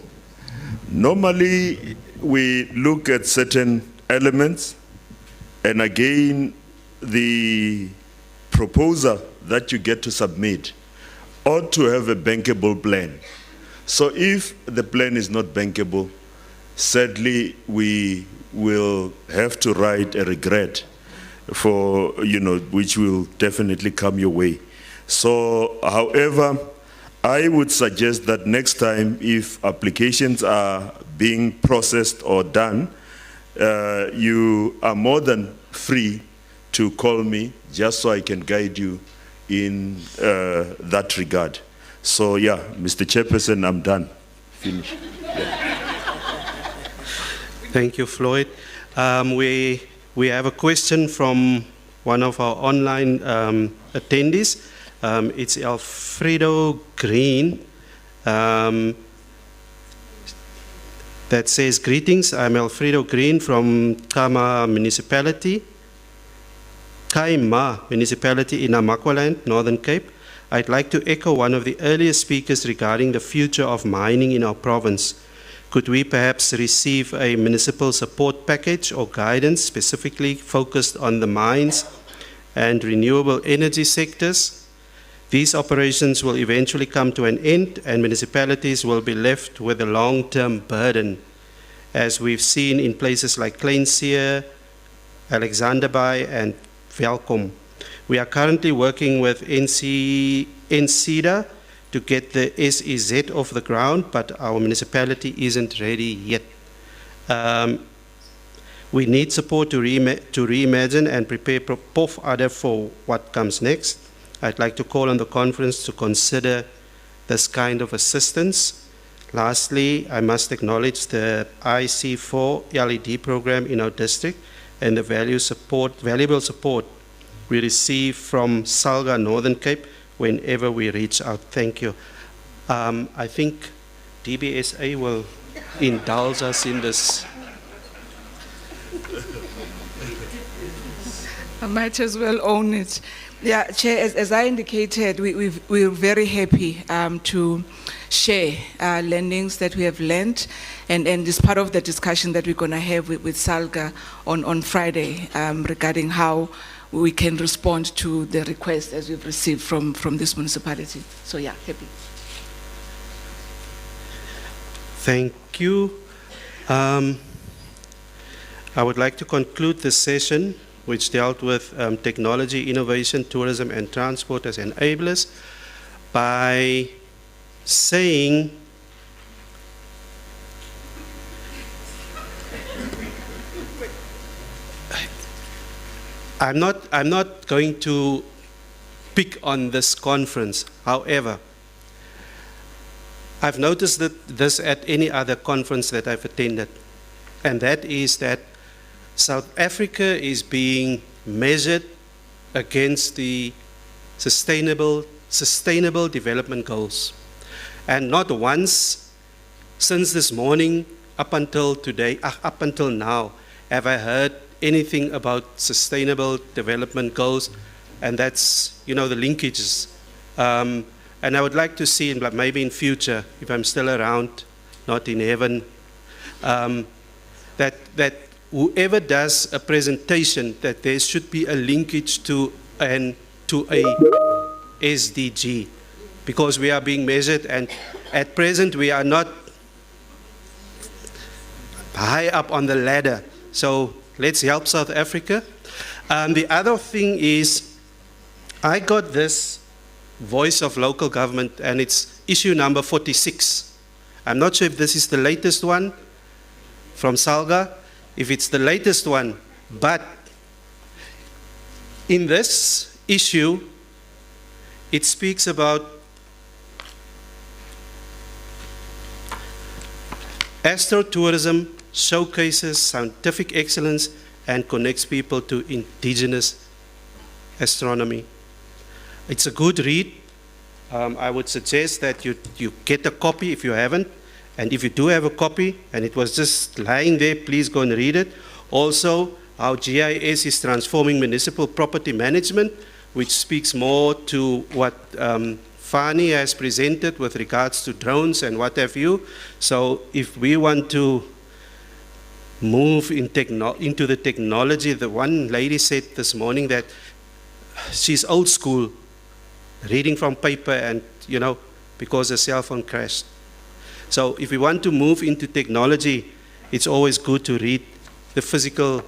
Normally, we look at certain elements, and again, the proposer that you get to submit ought to have a bankable plan. So if the plan is not bankable, sadly, we will have to write a regret for, which will definitely come your way. So, however, I would suggest that next time, if applications are being processed or done, you are more than free to call me just so I can guide you in that regard. So yeah, Mr. Chairperson, I'm done. Finish. Thank you, Floyd. We have a question from one of our online attendees. It's Alfredo Green. That says, greetings, I'm Alfredo Green from Kaima Municipality in Namakwaland, Northern Cape. I'd like to echo one of the earlier speakers regarding the future of mining in our province. Could we perhaps receive a municipal support package or guidance specifically focused on the mines and renewable energy sectors? These operations will eventually come to an end and municipalities will be left with a long-term burden, as we've seen in places like Kleinseer, Alexanderby and Velkom. We are currently working with NCEDA to get the SEZ off the ground, but our municipality isn't ready yet. We need support to reimagine and prepare POF for what comes next. I'd like to call on the conference to consider this kind of assistance. Lastly, I must acknowledge the IC4 LED program in our district and the valuable support we receive from Salga Northern Cape whenever we reach out. Thank you. I think DBSA will indulge us in this. I might as well own it. Yeah, Chair, as I indicated, we're very happy to share learnings that we have learned, and it's part of the discussion that we're going to have with Salga on Friday regarding how we can respond to the request as we've received from this municipality. So yeah, happy. Thank you. I would like to conclude this session, which dealt with technology, innovation, tourism, and transport as enablers, by saying I'm not going to pick on this conference. However, I've noticed this at any other conference that I've attended, and that is that South Africa is being measured against the sustainable development goals. And not once since this morning up until today, up until now, have I heard anything about sustainable development goals, and that's, the linkages. And I would like to see, maybe in future, if I'm still around, not in heaven, that whoever does a presentation, that there should be a linkage to a SDG, because we are being measured, and at present we are not high up on the ladder. So let's help South Africa. The other thing is, I got this Voice of Local Government, and it's issue number 46. I'm not sure if this is the latest one from Salga, if it's the latest one, but in this issue, it speaks about astrotourism, showcases scientific excellence, and connects people to indigenous astronomy. It's a good read. I would suggest that you get a copy if you haven't, and if you do have a copy and it was just lying there, please go and read it. Also, how GIS is transforming municipal property management, which speaks more to what Fani has presented with regards to drones and what have you. So if we want to move into the technology, the one lady said this morning that she's old school, reading from paper and, because the cell phone crashed. So if we want to move into technology, it's always good to read the physical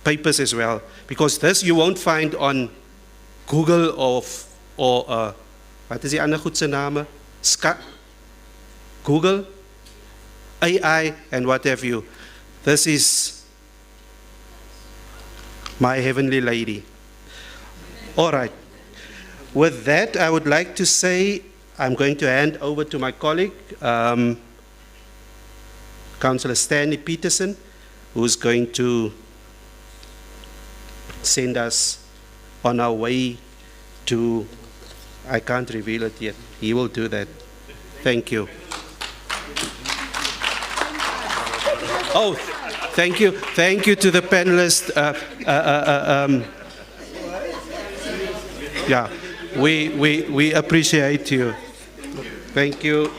papers as well, because this you won't find on Google or wat is die ander goed se name? Google, AI, and what have you. This is my heavenly lady. All right. With that, I would like to say I'm going to hand over to my colleague, Councillor Stanley Peterson, who's going to send us on our way to, I can't reveal it yet. He will do that. Thank you. Oh, thank you. Thank you to the panelists. Yeah, we appreciate you. Thank you.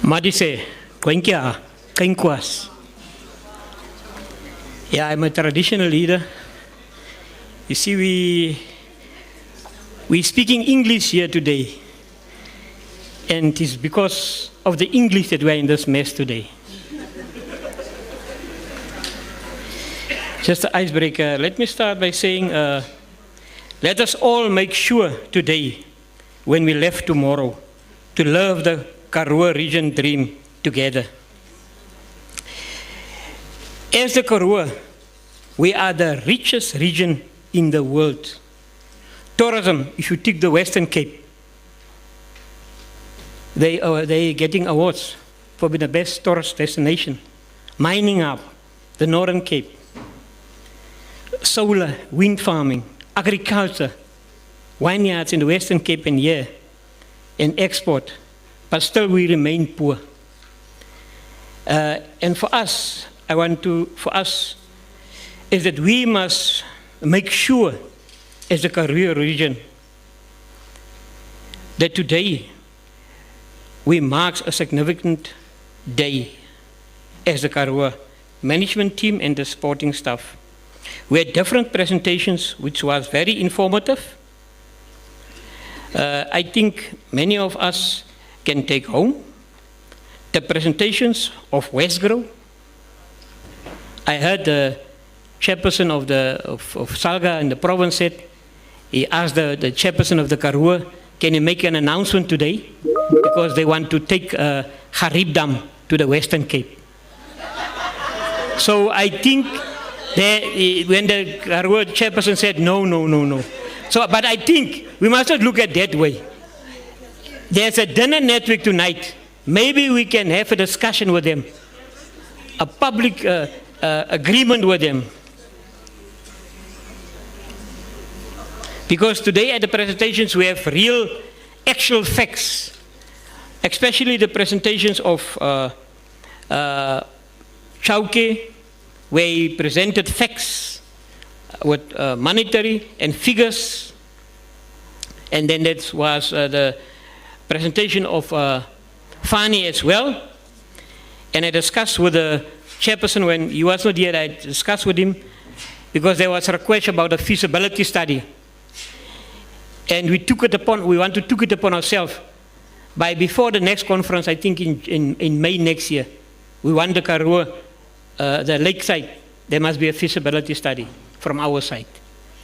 Madise, Kwenkia, Kenkwas. Yeah, I'm a traditional leader. You see, we're speaking English here today. And it's because of the English that we're in this mess today. Just an icebreaker. Let me start by saying, let us all make sure today, when we left tomorrow, to love the Karoo Region dream together. As the Karoo, we are the richest region in the world. Tourism, if you take the Western Cape, they're getting awards for being the best tourist destination. Mining hub, the Northern Cape. Solar, wind farming, agriculture, vineyards in the Western Cape and here, and export. But still we remain poor. And for us, is that we must make sure as the Karoo region that today we mark a significant day as the Karoo management team and the supporting staff. We had different presentations which was very informative. I think many of us can take home the presentations of Westgrow. I heard the chairperson of Salga in the province said, he asked the chairperson of the Karoo, can you make an announcement today? Because they want to take Gariep Dam to the Western Cape. So I think that when the Karoo chairperson said, no. So, but I think we must not look at that way. There's a dinner network tonight. Maybe we can have a discussion with them, a public agreement with them. Because today at the presentations we have real, actual facts, especially the presentations of Chauke, where he presented facts with monetary and figures. And then that was the presentation of Fani as well. And I discussed with the chairperson when he was not here, I discussed with him because there was a request about a feasibility study. And we want to take it upon ourselves. Before the next conference, I think in May next year, we want the Karoo, the lakeside, there must be a feasibility study from our side.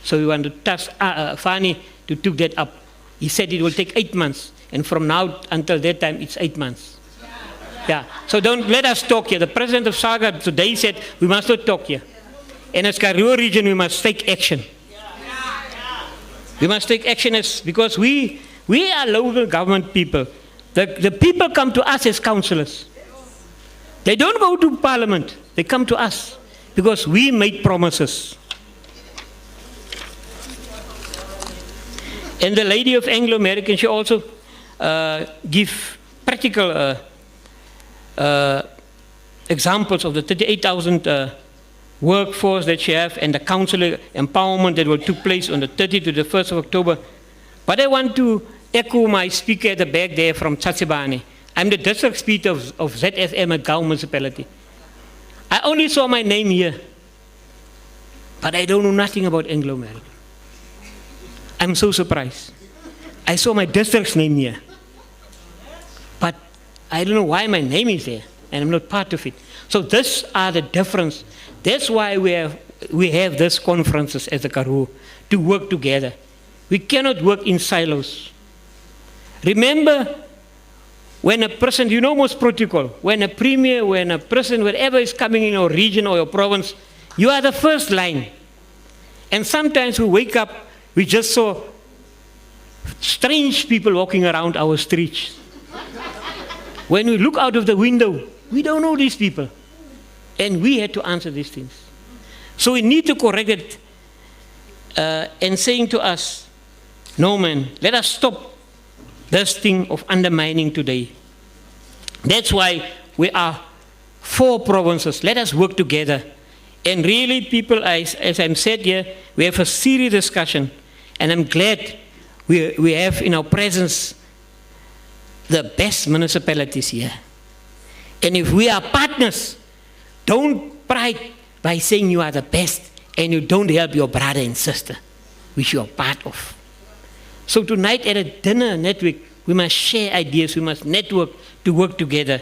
So we want to task Fani to take that up. He said it will take 8 months. And from now until that time, it's 8 months. Yeah. So don't let us talk here. The president of Saga today said we must not talk here. And as Karoo region, we must take action. We must take action because we are local government people. The people come to us as councillors. They don't go to parliament. They come to us because we made promises. And the lady of Anglo-American, she also give practical examples of the 38,000 workforce that you have and the council empowerment that will take place on the 30th to the 1st of October. But I want to echo my speaker at the back there from Tshatsibane. I'm the district speaker of ZFM at Gao Municipality. I only saw my name here, but I don't know nothing about Anglo-American. I'm so surprised. I saw my district's name here, but I don't know why my name is there, and I'm not part of it. So these are the difference. That's why we have these conferences as a Karoo, to work together. We cannot work in silos. Remember, when a person, you know most protocol, when a premier, when a person, whatever is coming in your region or your province, you are the first line. And sometimes we wake up, we just saw strange people walking around our streets. When we look out of the window, we don't know these people. And we had to answer these things. So we need to correct it and saying to us, no man, let us stop this thing of undermining today. That's why we are 4 provinces. Let us work together. And really, people, as I'm said here, we have a serious discussion. And I'm glad we have in our presence the best municipalities here. And if we are partners, don't pride by saying you are the best and you don't help your brother and sister, which you are part of. So tonight at a dinner network, we must share ideas, we must network to work together.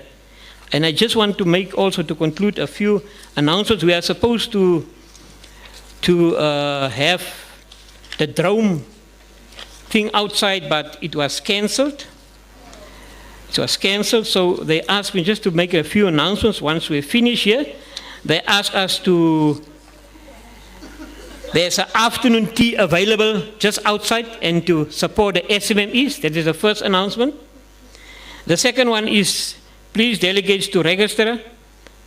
And I just want to make also, to conclude, a few announcements. We are supposed to have the drone thing outside, but it was cancelled. It was cancelled, so they asked me just to make a few announcements once we finish here. They asked us to, there's an afternoon tea available just outside and to support the SMMEs. That is the first announcement. The second one is, please delegates to register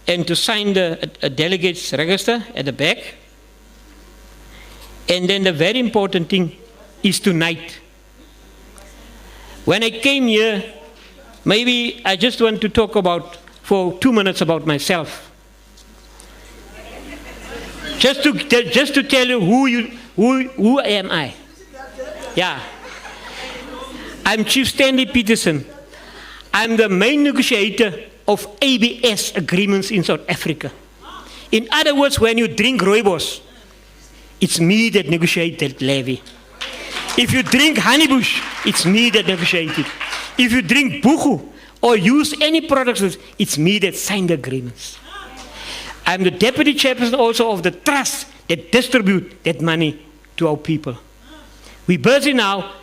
and to sign the delegates register at the back. And then the very important thing is tonight. When I came here, maybe I just want to talk about, for 2 minutes, about myself. Just to tell you who am I. Yeah. I'm Chief Stanley Peterson. I'm the main negotiator of ABS agreements in South Africa. In other words, when you drink rooibos, it's me that negotiates that levy. If you drink honeybush, it's me that negotiates it. If you drink buchu or use any products, it's me that signed the agreements. I'm the deputy chairperson also of the trust that distribute that money to our people. We're busy now.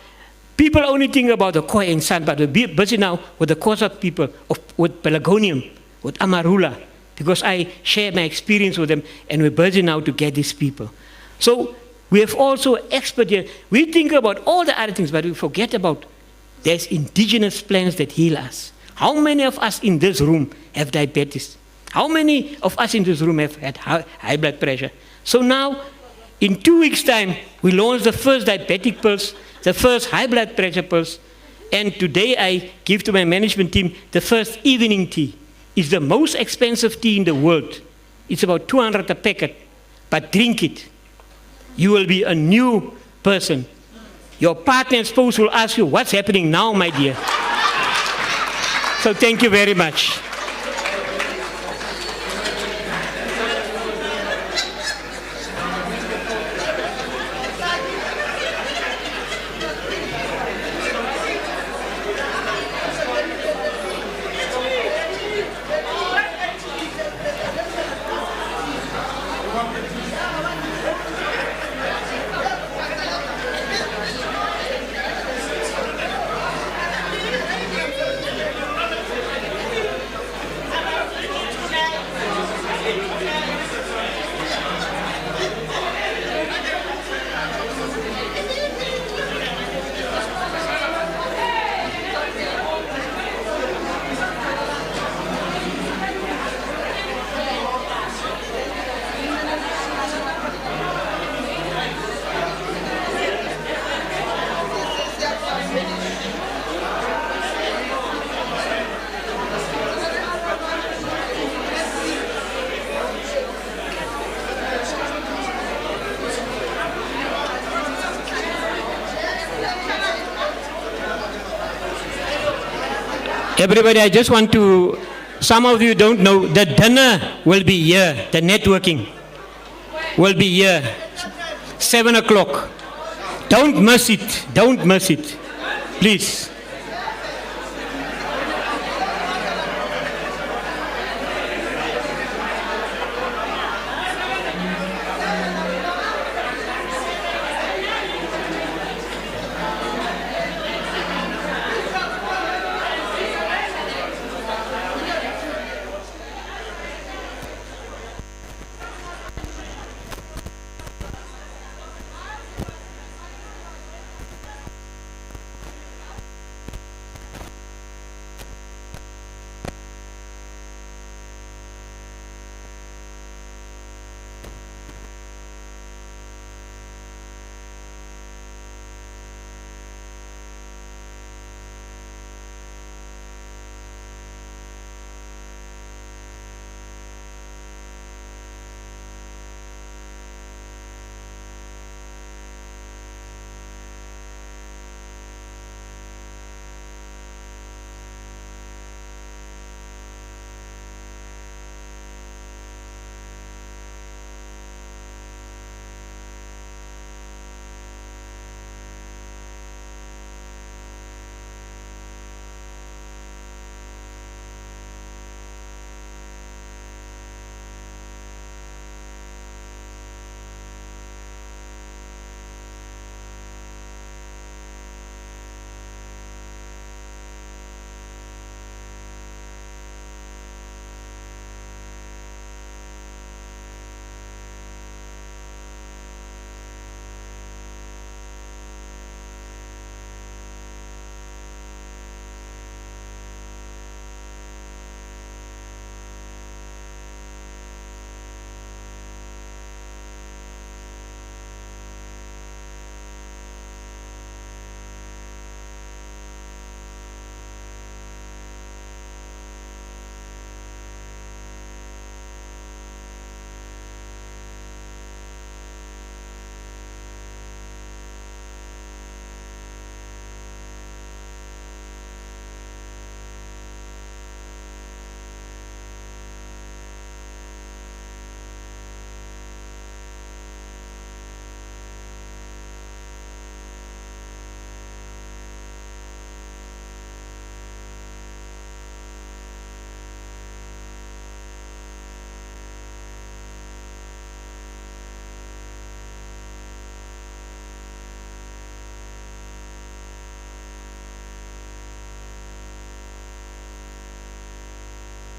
People only think about the koi and sun, but we're busy now with the cause of people, with pelargonium, with amarula, because I share my experience with them, and we're busy now to get these people. So we have also expert here. We think about all the other things, but we forget about there's indigenous plants that heal us. How many of us in this room have diabetes? How many of us in this room have had high blood pressure? So now, in 2 weeks' time, we launched the first diabetic pills, the first high blood pressure pills, and today I give to my management team the first evening tea. It's the most expensive tea in the world. It's about 200 a packet, but drink it. You will be a new person. Your partner and spouse will ask you, what's happening now, my dear? So thank you very much. Everybody, I just want to, some of you don't know, the dinner will be here, the networking will be here, 7 o'clock. Don't miss it, please.